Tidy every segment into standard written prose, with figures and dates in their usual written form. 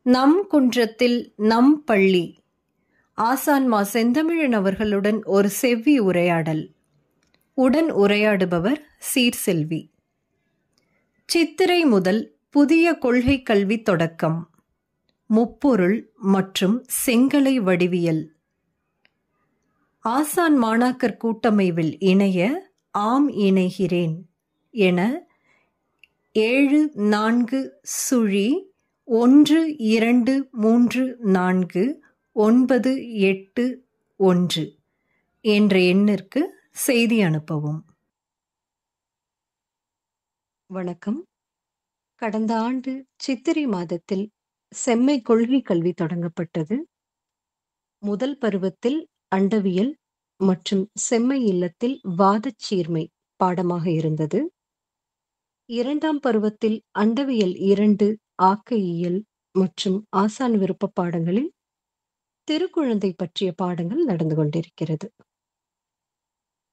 நம் குன்றத்தில் நம் பள்ளி ஆசான் மா. செந்தமிழன் அவர்களுடன் ஒரு செவ்வி உரையாடல். உடன் உரையாடுபவர் சீர்செல்வி. சித்திரை முதல் புதிய கொள்கை கல்வி தொடக்கம். முப்பொருள் மற்றும் செங்கலை வடிவியல். ஆசான் மாணாக்கர் கூட்டமைவில் இணைய ஆம் இணைகிறேன் என 7412349881 என்ற எண்ணிற்கு செய்தி அனுப்பவும். வணக்கம். கடந்த ஆண்டு சித்திரை மாதத்தில் செம்மை கொள்கை கல்வி தொடங்கப்பட்டது. முதல் பருவத்தில் அண்டவியல் மற்றும் செம்மை இல்லத்தில் வாதச் சீர்மை பாடமாக இருந்தது. இரண்டாம் பருவத்தில் அண்டவியல் 2 ஆக்க இயல் மற்றும் ஆசான் விருப்ப பாடங்களில் திருக்குழந்தை பற்றிய பாடங்கள் நடந்து கொண்டிருக்கிறது.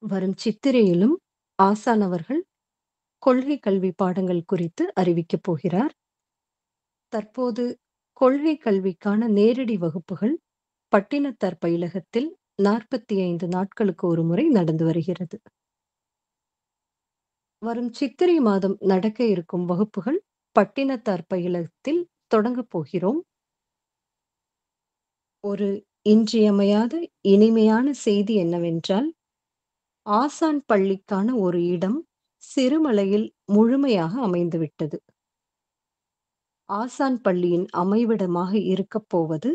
வரும் சித்திரையிலும் ஆசான் அவர்கள் கொள்கை கல்வி பாடங்கள் குறித்து அறிவிக்கப் போகிறார். தற்போது கொள்கை கல்விக்கான நேரடி வகுப்புகள் பட்டினத்தார் பயிலகத்தில் 45 நாட்களுக்கு ஒரு முறை நடந்து வருகிறது. வரும் சித்திரை மாதம் நடக்க இருக்கும் வகுப்புகள் பட்டினத்தார் பயிலகத்தில் தொடங்கப் போகிறோம். ஒரு இன்றியமையாத இனிமையான செய்தி என்னவென்றால், ஆசான் பள்ளிக்கான ஒரு இடம் சிறுமலையில் முழுமையாக அமைந்துவிட்டது. ஆசான் பள்ளியின் அமைவிடமாக இருக்கப் போவது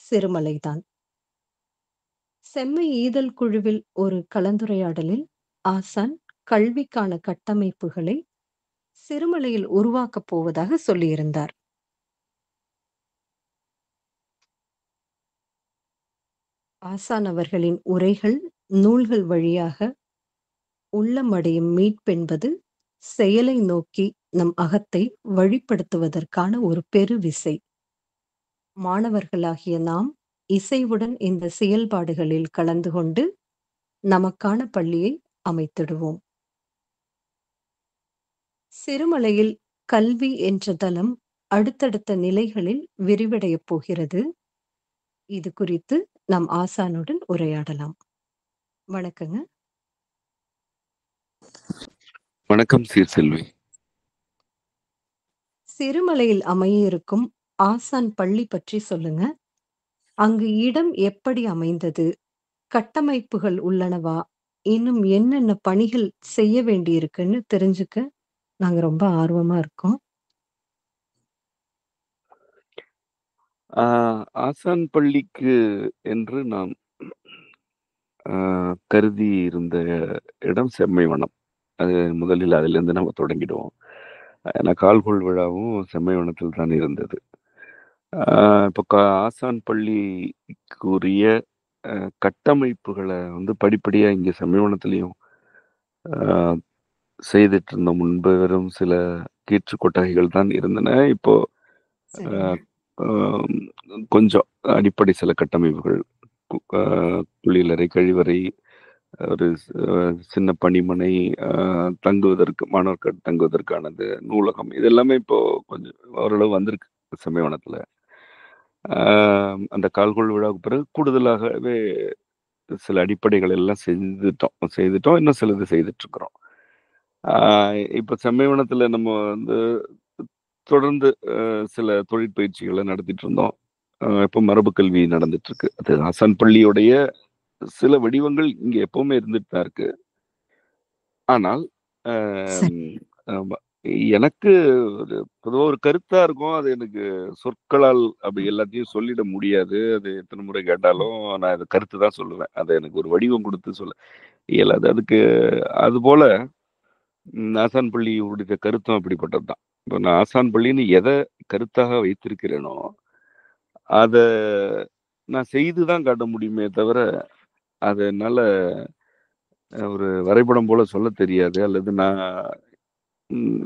சிறுமலைதான். செம்மை ஈதல் குழுவில் ஒரு கலந்துரையாடலில் ஆசான் கல்விக்கான கட்டமைப்புகளை சிறுமலையில் உருவாக்கப் போவதாக சொல்லியிருந்தார். ஆசான் அவர்களின் உரைகள் நூல்கள் வழியாக உள்ளம் அடையும் மீட்பென்பது செயலை நோக்கி நம் அகத்தை வழிப்படுத்துவதற்கான ஒரு பெருவிசை. மாணவர்களாகிய நாம் இசைவுடன் இந்த செயல்பாடுகளில் கலந்து கொண்டு நமக்கான பள்ளியை அமைத்திடுவோம். சிறுமலையில் கல்வி என்ற தளம் அடுத்தடுத்த நிலைகளில் விரிவடையப் போகிறது. இது குறித்து நாம் ஆசானுடன் உரையாடலாம். வணக்கங்க. வணக்கம் சீர்செல்வி. சிறுமலையில் அமைய இருக்கும் ஆசான் பள்ளி பற்றி சொல்லுங்க. அங்கு இடம் எப்படி அமைந்தது? கட்டமைப்புகள் உள்ளனவா? இன்னும் என்னென்ன பணிகள் செய்ய வேண்டியிருக்குன்னு தெரிஞ்சுக்க நாங்க ரொம்ப ஆர்வமா இருக்கோம். ஆசான் பள்ளிக்கு என்று நாம் கருதி இருந்த இடம் செம்மைவனம். அது முதலில் அதிலிருந்து நம்ம தொடங்கிடுவோம். ஏன்னா கால்கோள் விழாவும் செம்மைவனத்தில் தான் இருந்தது. இப்போ ஆசான் பள்ளிக்குரிய கட்டமைப்புகளை படிப்படியாக இங்கே செம்மைவனத்திலையும் செய்துட்டு இருந்த முன்பு வெறும் சில கீற்று கொட்டகைகள் தான் இருந்தன. இப்போ கொஞ்சம் அடிப்படை சில கட்டமைப்புகள், குளியலறை, கழிவறை, ஒரு சின்ன பணிமனை, தங்குவதற்கு மாணவர்கள் தங்குவதற்கானது, நூலகம், இது எல்லாமே இப்போ கொஞ்சம் ஓரளவு வந்திருக்கு செம்மைவனத்தில். அந்த கால்கோள் விழாவுக்கு பிறகு கூடுதலாகவே சில அடிப்படைகள் எல்லாம் செய்துட்டோம். இன்னும் சிலது செய்துட்டு இருக்கிறோம். இப்போ செம்மைவனத்தில் நம்ம தொடர்ந்து சில தொழிற்பயிற்சிகளை நடத்திட்டு இருந்தோம். இப்போ மரபு கல்வி நடந்துட்டு இருக்கு. அது ஆசான் பள்ளியுடைய சில வடிவங்கள் இங்க எப்பவுமே இருந்துட்டு தான் இருக்கு. ஆனால் எனக்கு பொதுவாக ஒரு கருத்தா இருக்கும். அது எனக்கு சொற்களால் அப்படி எல்லாத்தையும் சொல்லிட முடியாது. அது எத்தனை முறை கேட்டாலும் நான் அது கருத்து தான் சொல்லுவேன். அதை எனக்கு ஒரு வடிவம் கொடுத்து சொல்ல இயலாது. அதுக்கு அது போல ஆசான் பள்ளியுடைய கருத்தும் அப்படிப்பட்டதுதான். இப்போ நான் ஆசான் பள்ளின்னு எதை கருத்தாக வைத்திருக்கிறேனோ அதை நான் செய்துதான் காட்ட முடியுமே தவிர அது என்னால ஒரு வரைபடம் போல சொல்ல தெரியாது. அல்லது நான்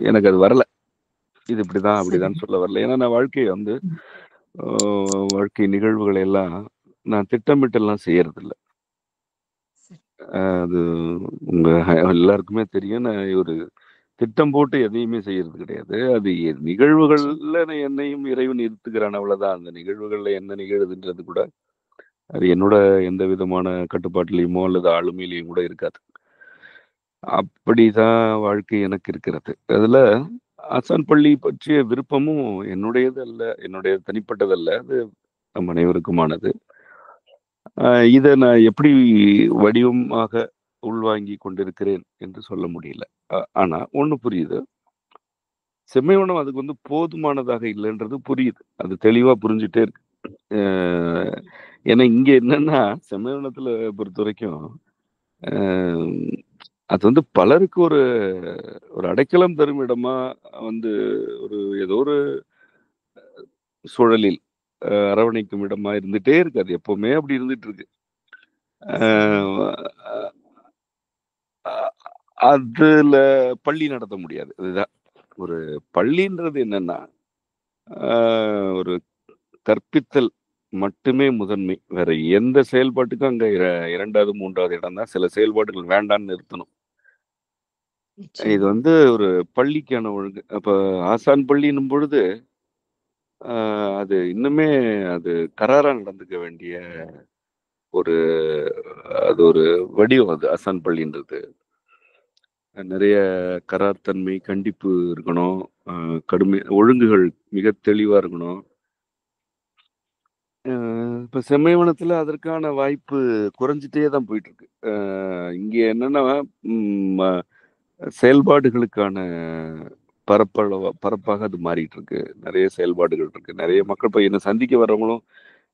எனக்கு அது வரல, இது இப்படிதான் அப்படிதான் சொல்ல வரல. ஏன்னா நான் வாழ்க்கை நிகழ்வுகளை எல்லாம் நான் திட்டமிட்டெல்லாம் செய்யறதில்லை. அது உங்க எல்லாருக்குமே தெரியும். நான் ஒரு திட்டம் போட்டு எதையுமே செய்யறது கிடையாது. அது நிகழ்வுகள்ல என்னையும் இறைவன் இருத்துக்கிறான், அவ்வளவுதான். அந்த நிகழ்வுகள்ல என்ன நிகழுதுன்றது கூட அது என்னோட எந்த விதமான கட்டுப்பாட்டிலையுமோ அல்லது ஆளுமையிலையும் கூட இருக்காது. அப்படிதான் வாழ்க்கை எனக்கு இருக்கிறது. அதுல ஆசான் பள்ளி பற்றிய விருப்பமும் என்னுடையது அல்ல, என்னுடைய தனிப்பட்டதல்ல. அது நம் அனைவருக்குமானது. இதை நான் எப்படி வடிவமாக உள்வாங்கி கொண்டிருக்கிறேன் என்று சொல்ல முடியல. ஆனா ஒண்ணு புரியுது, செம்மைவனம் அதுக்கு வந்து போதுமானதாக இல்லைன்றது புரியுது. அது தெளிவா புரிஞ்சுட்டே இருக்கு. ஏன்னா இங்க என்னன்னா, செம்மைவனத்துல பொறுத்த வரைக்கும் அது வந்து பலருக்கு ஒரு ஒரு அடைக்கலம் தரும் இடமா வந்து ஒரு ஏதோ ஒரு சூழலில் அரவணைக்கும் இடமா இருந்துட்டே இருக்கு. அது எப்பவுமே அப்படி இருந்துட்டு இருக்கு. அதுல பள்ளி நடத்த முடியாது. இதுதான் ஒரு பள்ளின்றது. என்னன்னா ஒரு கற்பித்தல் மட்டுமே முதன்மை. வேற எந்த செயல்பாட்டுக்கும் அங்க இரண்டாவது மூன்றாவது இடம் தான். சில செயல்பாடுகள் வேண்டான்னு நிறுத்தணும். இது வந்து ஒரு பள்ளிக்கான ஒழுங்கு. அப்ப ஆசான் பள்ளின்னும் பொழுது அது இன்னுமே அது கராரா நடந்துக்க வேண்டிய ஒரு அது ஒரு வடிவம். அது ஆசான் பள்ளின்றது நிறைய கரார் தன்மை, கண்டிப்பு இருக்கணும். கடுமை ஒழுங்குகள் மிக தெளிவா இருக்கணும். இப்ப செம்மைவனத்துல அதற்கான வாய்ப்பு குறைஞ்சிட்டே தான் போயிட்டு இருக்கு. இங்க என்னன்னா செயல்பாடுகளுக்கான பரப்பாக அது மாறிட்டு இருக்கு. நிறைய செயல்பாடுகள் இருக்கு. நிறைய மக்கள் இப்ப என்ன சந்திக்க வர்றவங்களும்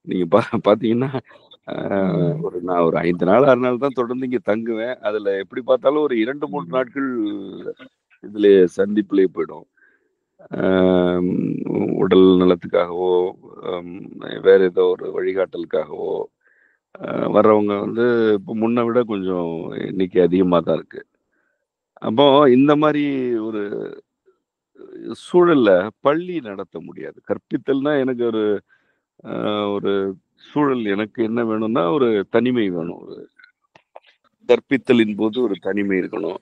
நீங்க பாத்தீங்கன்னா நான் ஒரு 5 நாள் 6 நாள் தான் தொடர்ந்து இங்க தங்குவேன். அதுல எப்படி பார்த்தாலும் ஒரு 2-3 நாட்கள் இதுல சந்திப்புலயே போயிடும். உடல் நலத்துக்காகவோ வேற ஏதோ ஒரு வழிகாட்டலுக்காகவோ வர்றவங்க வந்து இப்போ முன்ன விட கொஞ்சம் எண்ணிக்கை அதிகமாக தான் இருக்கு. அப்போ இந்த மாதிரி ஒரு சூழல்ல பள்ளி நடத்த முடியாது. கற்பித்தல்னா எனக்கு ஒரு ஒரு சூழல் எனக்கு என்ன வேணும்னா ஒரு தனிமை வேணும். ஒரு கற்பித்தலின் போது ஒரு தனிமை இருக்கணும்.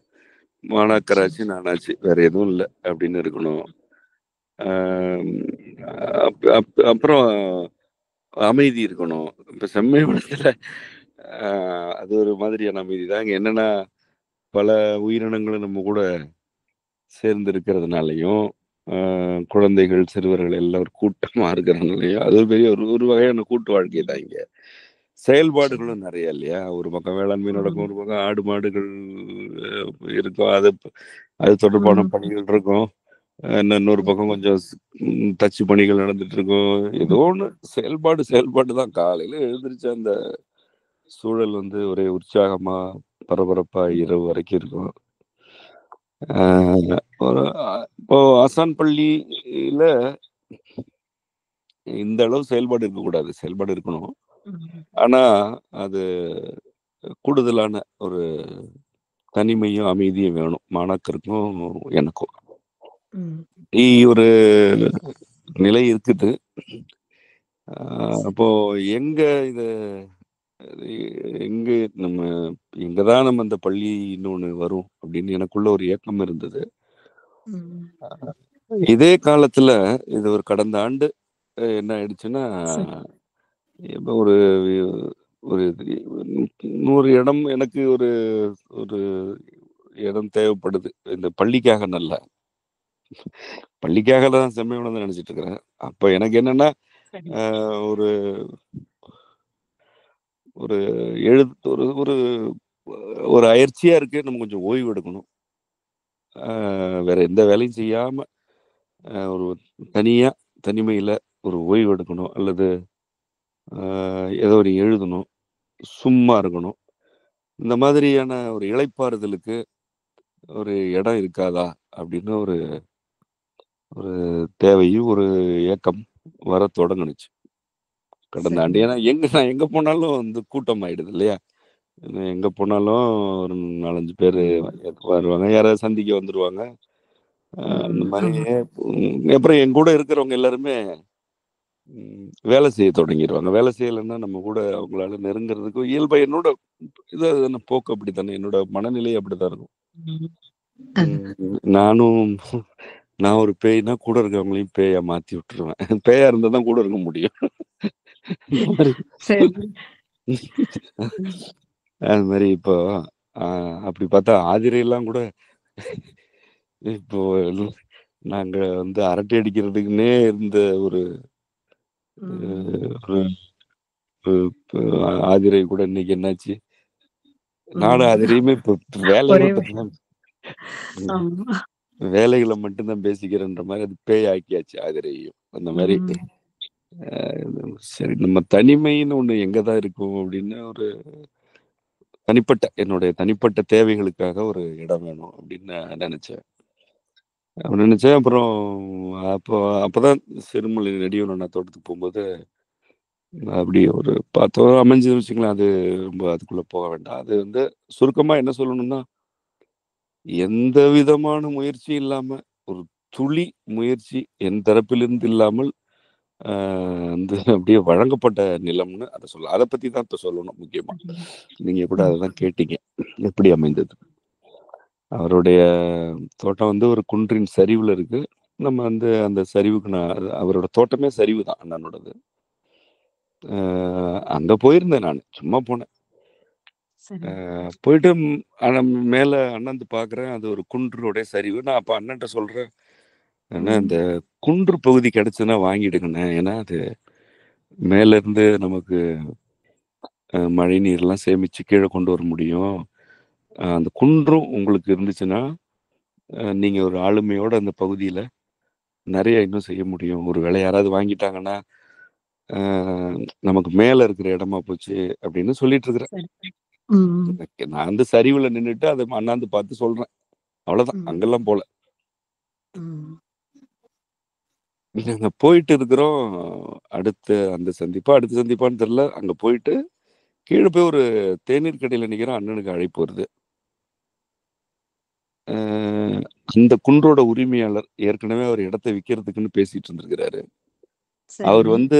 மாணாக்கராச்சு நானாச்சு வேற எதுவும் இல்லை அப்படின்னு இருக்கணும். அப்புறம் அமைதி இருக்கணும். இப்ப செம்மைவனத்துல அது ஒரு மாதிரியான அமைதி தான். இங்க என்னன்னா பல உயிரினங்களும் நம்ம கூட சேர்ந்து இருக்கிறதுனாலையும் குழந்தைகள் சிறுவர்கள் எல்லாம் ஒரு கூட்டமா இருக்கிறதுனாலையும் அது ஒரு பெரிய ஒரு வகையான கூட்டு வாழ்க்கை தான். இங்க செயல்பாடுகளும் நிறைய இல்லையா. ஒரு பக்கம் வேளாண்மை நடக்கும், ஒரு பக்கம் ஆடு மாடுகள் இருக்கும், அது தொடர்பான பணிகள் இருக்கும். இன்னொரு பக்கம் கொஞ்சம் தச்சு பணிகள் நடந்துட்டு இருக்கும். ஏதோ ஒண்ணு செயல்பாடு தான். காலையில எழுந்திரிச்ச அந்த சூழல் வந்து ஒரே உற்சாகமா பரபரப்பா இரவு வரைக்கும் இருக்கும். இப்போ ஆசான் பள்ளியில இந்த அளவு செயல்பாடு இருக்கக்கூடாது. செயல்பாடு இருக்கணும். ஆனா அது கூடுதலான ஒரு தனிமையும் அமைதியும் வேணும் மாணாக்கருக்கும் எனக்கும். ஒரு நிலை இருக்குது. அப்போ எங்க நம்ம எங்கதான் நம்ம அந்த பள்ளி இன்னொன்னு வரும் அப்படின்னு எனக்குள்ள ஒரு ஏக்கம் இருந்தது. இதே காலத்துல இது ஒரு கடந்த ஆண்டு என்ன ஆயிடுச்சுன்னா, இப்ப ஒரு 100 இடம் எனக்கு ஒரு இடம் தேவைப்படுது. இந்த பள்ளிக்காக நல்ல பள்ளிக்காக தான் செம்மைவனம் நினைச்சிட்டு இருக்கிறேன். அப்ப எனக்கு என்னன்னா ஒரு ஒரு ஒரு அயற்சியா இருக்கு. நம்ம கொஞ்சம் ஓய்வு எடுக்கணும். வேற எந்த வேலையும் செய்யாம ஒரு தனிமையில ஒரு ஓய்வு எடுக்கணும். அல்லது ஏதோ ஒரு எழுதணும், சும்மா இருக்கணும். இந்த மாதிரியான ஒரு இளைப்பாறுதலுக்கு ஒரு இடம் இருக்காதா அப்படின்னு ஒரு தேவையும் ஒரு ஏக்கம் வர தொடங்குனுச்சு கடந்த ஆண்டு. ஏன்னா நான் எங்க போனாலும் வந்து கூட்டம் ஆயிடுது இல்லையா. எங்க போனாலும் ஒரு 4-5 பேர் வருவாங்க, யாராவது சந்திக்க வந்துருவாங்க. அந்த மாதிரி அப்புறம் என் கூட இருக்கிறவங்க எல்லாருமே வேலை செய்ய தொடங்கிடுவாங்க. வேலை செய்யலைன்னா நம்ம கூட அவங்களால நெருங்கிறதுக்கு இயல்பா என்னோட போக்கு அப்படித்தானே, என்னோட மனநிலை அப்படித்தான் இருக்கும். நானும் நான் ஒரு பேய்னா கூட இருக்கவங்களையும் பேயா மாத்தி விட்டுருவேன். பேயா இருந்தா தான் கூட இருக்க முடியும். அந்த மாதிரி சரி. அது மாதிரி இப்போ அப்படி பார்த்தா ஆதிரையெல்லாம் கூட இப்போ நாங்க வந்து அரட்டை அடிக்கிறதுக்குன்னே இருந்த ஒரு ஆதிரை கூட இன்னைக்கு என்னாச்சு, நானும் ஆதிரையுமே இப்போ வேலைகளை பத்தி தான், வேலைகளை மட்டும்தான் பேசிக்கிறேன்ற மாதிரி அது பேய் ஆக்கியாச்சு ஆதிரையும். அந்த மாதிரி சரி, நம்ம தனிமைன்னு ஒண்ணு எங்கதான் இருக்கும் அப்படின்னு ஒரு என்னுடைய தனிப்பட்ட தேவைகளுக்காக ஒரு இடம் வேணும் அப்படின்னு நான் நினைச்சேன். அப்புறம் அப்பதான் சிறுமலை நெடியவன தோட்டத்துக்கு போகும்போது அப்படி ஒரு பார்த்தோம் அமைஞ்சு வச்சுக்கலாம். அது ரொம்ப அதுக்குள்ள போக வேண்டாம். அது வந்து சுருக்கமா என்ன சொல்லணும்னா, எந்த விதமான முயற்சி இல்லாம, ஒரு துளி முயற்சி என் தரப்பிலிருந்து இல்லாமல் வந்து அப்படியே வழங்கப்பட்ட நிலம்னு அதை சொல்லலாம். அதை பத்தி தான் இப்ப சொல்லணும் முக்கியமா. நீங்க கூட அதான் கேட்டீங்க, எப்படி அமைந்தது. அவருடைய தோட்டம் வந்து ஒரு குன்றின் சரிவுல இருக்கு. நம்ம வந்து அந்த சரிவுக்கு அவரோட தோட்டமே சரிவு தான் அண்ணனோடது. அங்க போயிருந்தேன் நான், சும்மா போனேன். போயிட்டு மேல அண்ணந்து பாக்குறேன், அது ஒரு குன்றுடைய சரிவு. நான் அப்ப அண்ணன்ட்ட சொல்றேன், அண்ணா இந்த குன்று பகுதி கிடைச்சுன்னா வாங்கிடுங்கண்ணே, ஏன்னா அது மேல இருந்து நமக்கு மழை நீர்லாம் சேமிச்சு கீழே கொண்டு வர முடியும். அந்த குன்றும் உங்களுக்கு இருந்துச்சுன்னா நீங்க ஒரு ஆளுமையோட அந்த பகுதியில நிறைய இன்னும் செய்ய முடியும். ஒரு வேளை யாராவது வாங்கிட்டாங்கன்னா நமக்கு மேல இருக்கிற இடமா போச்சு அப்படின்னு சொல்லிட்டு இருக்கிறேன். நான் வந்து சரிவுல நின்றுட்டு அதை அண்ணாந்து பார்த்து சொல்றேன், அவ்வளவுதான். அங்கெல்லாம் போல. நாங்க போயிட்டு இருக்கிறோம். அடுத்த சந்திப்பான்னு தெரியல. அங்க போயிட்டு கீழே போய் ஒரு தேநீர் கடையில நிக்கிறோம். அண்ணனுக்கு அழைப்பு வருது. இந்த குன்றோட உரிமையாளர் ஏற்கனவே அவர் இடத்தை விற்கிறதுக்குன்னு பேசிட்டு இருந்திருக்கிறாரு. அவர் வந்து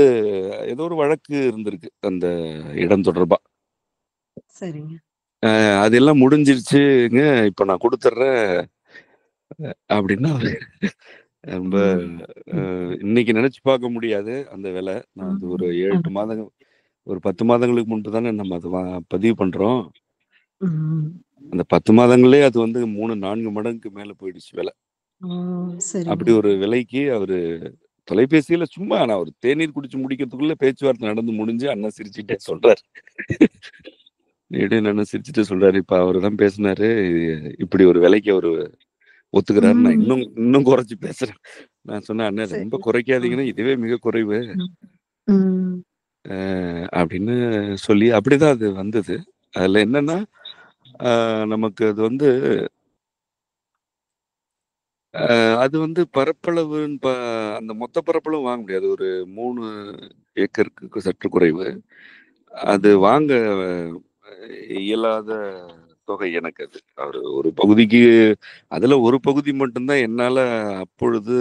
ஏதோ ஒரு வழக்கு இருந்திருக்கு அந்த இடம் தொடர்பா. சரிங்க. அதெல்லாம் முடிஞ்சிருச்சுங்க, இப்ப நான் கொடுத்துட்றேன் அப்படின்னா ரொம்ப இன்னைக்கு நினைச்சு பார்க்க முடியாது அந்த வேலை. நான் அது ஒரு 7 மாதங்கள், ஒரு 10 மாதங்களுக்கு முன்பு தானே நம்ம அது பதிவு பண்றோம். அந்த 10 மாதங்களே அது வந்து 3-4 மடங்கு மேல போயிடுச்சு விலை. அப்படி ஒரு விலைக்கு அவரு தொலைபேசியில சும்மா நான் ஒரு தேநீர் குடிச்சு முடிக்கிறதுக்குள்ள பேச்சுவார்த்தை நடந்து முடிஞ்சு அண்ணன் சிரிச்சுட்டே சொல்றாரு. அண்ணன் சிரிச்சுட்டு சொல்றாரு, இப்ப அவரு தான் பேசினாரு, இப்படி ஒரு விலைக்கு அவரு ஒத்துக்கிறாரு. நான் இன்னும் குறைச்சு பேசுறேன். நான் சொன்னேன், அண்ணன் ரொம்ப குறைக்காதீங்கன்னா இதுவே மிக குறைவு அப்படின்னு சொல்லி அப்படிதான் அது வந்தது. அதுல என்னன்னா நமக்கு அது வந்து அது வந்து பரப்பளவு அந்த மொத்த பரப்பளவு வாங்க முடியாது. ஒரு 3 ஏக்கருக்கு சற்று குறைவு. அது வாங்க இயலாத தொகை எனக்கு அது. அவர் ஒரு பகுதிக்கு அதுல ஒரு பகுதி மட்டும்தான் என்னால அப்பொழுது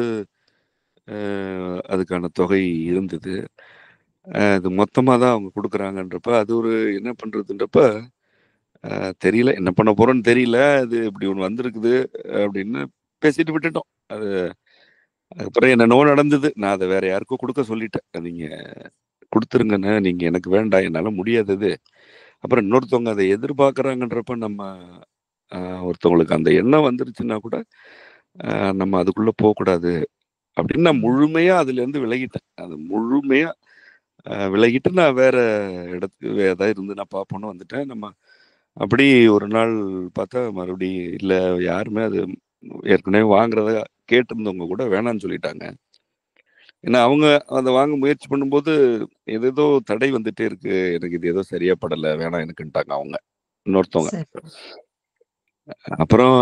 அதுக்கான தொகை இருந்தது. அது மொத்தமா தான் அவங்க கொடுக்குறாங்கன்றப்ப அது ஒரு என்ன பண்றதுன்றப்ப தெரியல, என்ன பண்ண போறோம்னு தெரியல. அது இப்படி ஒண்ணு வந்திருக்குது அப்படின்னு பேசிட்டு விட்டுட்டோம். அது அதுக்கப்புறம் என்னென்னவோ நடந்தது. நான் அதை வேற யாருக்கும் கொடுக்க சொல்லிட்டேன். நீங்க கொடுத்துருங்கண்ணே, நீங்க எனக்கு வேண்டாம், என்னால முடியாதது. அப்புறம் இன்னொருத்தவங்க அதை எதிர்பார்க்கறாங்கன்றப்ப நம்ம ஒருத்தவங்களுக்கு அந்த எண்ணம் வந்துருச்சுன்னா கூட நம்ம அதுக்குள்ள போகக்கூடாது அப்படின்னு நான் முழுமையா அதுல இருந்து விலகிட்டேன். அது முழுமையா விலகிட்டு நான் வேற இடத்துக்கு ஏதாவது இருந்து நான் பார்ப்போன்னு வந்துட்டேன். நம்ம அப்படி ஒரு நாள் பார்த்தா மறுபடியும் இல்ல, யாருமே அது ஏற்கனவே வாங்குறத கேட்டிருந்தவங்க கூட வேணான்னு சொல்லிட்டாங்க. ஏன்னா அவங்க அதை வாங்க முயற்சி பண்ணும்போது ஏதேதோ தடை வந்துட்டே இருக்கு, எனக்கு இது ஏதோ சரியா படல, வேணாம் எனக்குன்ட்டாங்க அவங்க இன்னொருத்தவங்க. அப்புறம்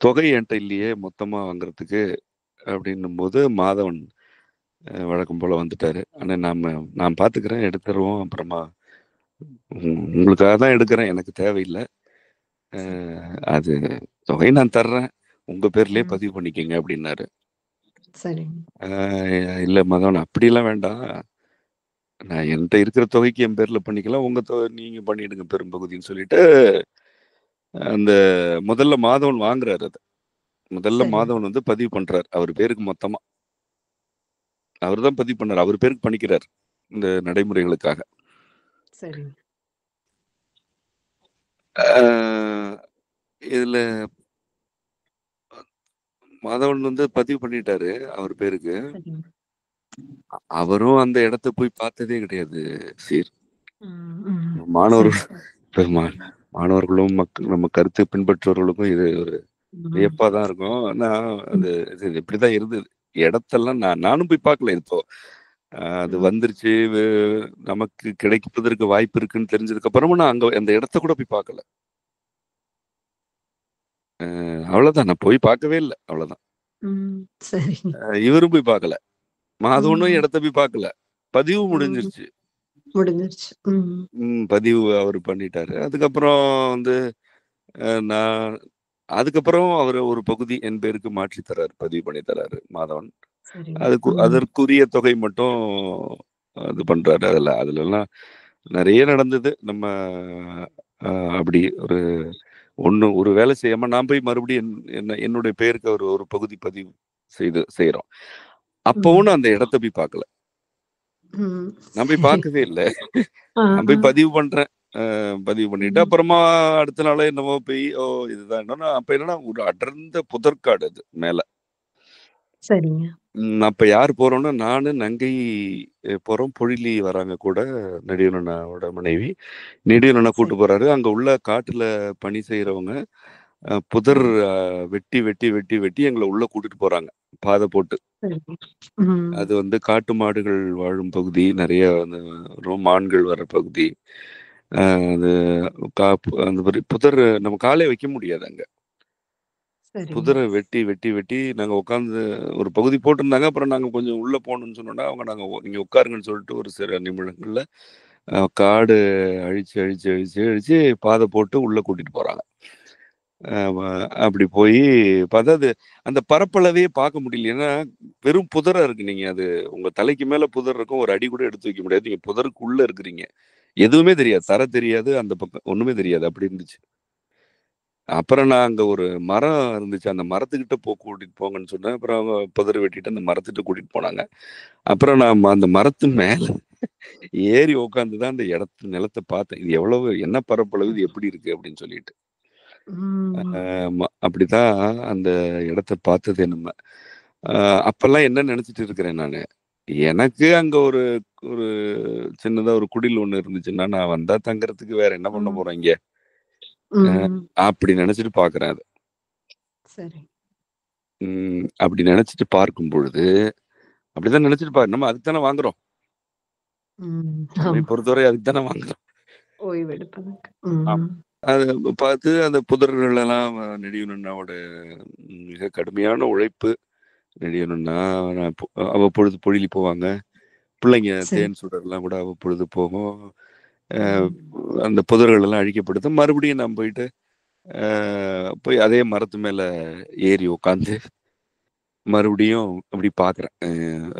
தொகை என்கிட்ட இல்லையே மொத்தமா வாங்குறதுக்கு அப்படின்னும் போது மாதவன் வழக்கம் போல வந்துட்டாரு. ஆனா நான் பாத்துக்கிறேன், எடுத்துருவோம், அப்புறமா உங்களுக்காக தான் எடுக்கிறேன், எனக்கு தேவையில்லை, அது தொகை நான் தர்றேன், உங்க பேர்லயே பதிவு பண்ணிக்கங்க அப்படின்னாரு. இல்ல மாதவன், அப்படிலாம் வேண்டாம், நான் என்கிட்ட இருக்கிற தொகைக்கு என் பேர்ல பண்ணிக்கலாம், உங்க நீங்க பண்ணிடுங்க பெரும்பகுதின்னு சொல்லிட்டு அந்த முதல்ல மாதவன் வாங்குறாரு. அது முதல்ல சரி. மாதவன் வந்து பதிவு பண்றாரு அவர் பேருக்கு மொத்தமா. அவர் தான் பதிவு பண்ணார். அவர் பேருக்கு பண்ணிக்கிறார் இந்த நடைமுறைகளுக்காக. சரி. இதுல மாதவன் வந்து பதிவு பண்ணிட்டாரு அவர் பேருக்கு. சரி. அவரும் அந்த இடத்த போய் பார்த்ததே கிடையாது. சரி, சரி. மாணவர்கள் மாணவர்களும் நம்ம கருத்து பின்பற்றுவர்களுக்கும் இது ஒரு வியப்பா தான் இருக்கும். நான் அது இது இப்படிதான் இருந்தது. இடத்தெல்லாம் நானும் போய் பார்க்கல. இப்போ அது வந்துருச்சு, நமக்கு கிடைப்பதற்கு வாய்ப்பு இருக்குன்னு தெரிஞ்சதுக்கு அப்புறமா நான் அங்க அந்த இடத்த கூட போய் பார்க்கல. அவ்வளவுதான், நான் போய் பார்க்கவே இல்லை, அவ்வளவுதான். சரி. இவரும் போய் பார்க்கல, மாதவனும் இடத்த போய் பார்க்கல. பதிவு முடிஞ்சிருச்சு. முடிஞ்சிருச்சு. பதிவு அவர் பண்ணிட்டாரு. அதுக்கப்புறம் வந்து நான் அதுக்கப்புறம் அவர் ஒரு பகுதி என் பேருக்கு மாற்றி தராரு, பதிவு பண்ணி தராரு மாதவன். அதற்குரிய தொகை மட்டும் இது பண்றாரு. அதுலலாம் நிறைய நடந்தது. நம்ம அப்படி ஒரு வேலை செய்யாம நான் போய் மறுபடியும் என்னுடைய பேருக்கு ஒரு பகுதி பதிவு செய்யறோம். அப்பவும் அந்த இடத்த போய் பார்க்கல. நான் போய் பார்க்கவே இல்லை. நான் போய் பதிவு பண்றேன். பதிவு பண்ணிட்டு அப்புறமா அடுத்த நாளே என்னவோ போய் இதுதான் என்னன்னா, அப்ப என்னன்னா ஒரு அடர்ந்த புதற்காடு அது மேல. சரிங்க. அப்ப யார் போறோம்னா நானு, நங்கை போறோம். பொழிலி வராங்க கூட, நெடியனோட மனைவி. நெடியனனை கூட்டு போறாரு. அங்க உள்ள காட்டுல பணி செய்யறவங்க புதர் வெட்டி வெட்டி வெட்டி வெட்டி எங்களை உள்ள கூட்டிட்டு போறாங்க, பாதை போட்டு. அது வந்து காட்டு மாடுகள் வாழும் பகுதி, நிறைய மான்கள் வர்ற பகுதி. அது அந்த புதர் நம்ம காலே வைக்க முடியாது அங்க. புதரை வெட்டி வெட்டி வெட்டி நாங்க உட்காந்து ஒரு பகுதி போட்டிருந்தாங்க. அப்புறம் நாங்க கொஞ்சம் உள்ள போகணும்னு சொன்னோம்னா அவங்க நீங்க உட்காருங்கன்னு சொல்லிட்டு ஒரு சில நிமிடங்கள்ல காடு அழிச்சு அழிச்சு அழிச்சு அழிச்சு பாதை போட்டு உள்ள கூட்டிட்டு போறாங்க. அப்படி போய் பார்த்தா அது அந்த பரப்பளவே பார்க்க முடியல. ஏன்னா வெறும் புதரா இருக்கு. நீங்க அது உங்க தலைக்கு மேல புதர் இருக்கும், ஒரு அடி கூட எடுத்து வைக்க முடியாது. நீங்க புதருக்கு உள்ள இருக்கிறீங்க, எதுவுமே தெரியாது, தர தெரியாது, அந்த பக்கம் ஒண்ணுமே தெரியாது, அப்படி இருந்துச்சு. அப்புறம் நான் அங்க ஒரு மரம் இருந்துச்சு, அந்த மரத்துக்கிட்ட கூட்டிட்டு போங்கன்னு சொன்னேன். அப்புறம் அவங்க புதர் வெட்டிட்டு அந்த மரத்துக்கிட்ட கூட்டிட்டு போனாங்க. அப்புறம் நான் அந்த மரத்து மேல ஏறி உட்காந்துதான் அந்த நிலத்தை பார்த்தேன். இது எவ்வளவு, என்ன பரப்பளவு, இது எப்படி இருக்கு அப்படின்னு சொல்லிட்டு. அப்படிதான் அந்த இடத்த பார்த்தது. நம்ம அப்பெல்லாம் என்ன நினைச்சிட்டு இருக்கிறேன் நானு, எனக்கு அங்க ஒரு ஒரு சின்னதா ஒரு குடில் ஒண்ணு இருந்துச்சுன்னா நான் வந்தா தங்கறதுக்கு வேற என்ன பண்ண போறேன் இங்க, அப்படி நினைச்சிட்டு பாக்குறேன் அது. சரி. அப்படி நினைச்சிட்டு பார்க்கும் பொழுது, அப்படிதான் நினைச்சிட்டு பாரு, நம்ம அதுக்கு தானே வாங்குறோம். நம்மை பொறுத்தவரை அதுக்கு தானே வாங்குறோம், ஓய்வு எடுப்பதற்கு. அதை பார்த்து அந்த புதர்கள் எல்லாம் நெடியனோட மிக கடுமையான உழைப்பு. நெடியனோன்னா அவ்வப்பொழுது பொழிலி போவாங்க. பிள்ளைங்க தேன் சுடர்லாம் கூட அவ்வப்பொழுது போகும். அந்த புதர்கள் எல்லாம் அழிக்கப்படுது. மறுபடியும் நான் போயிட்டு போய் அதே மரத்து மேல ஏறி உட்காந்து மறுபடியும் அப்படி பாக்குறேன்.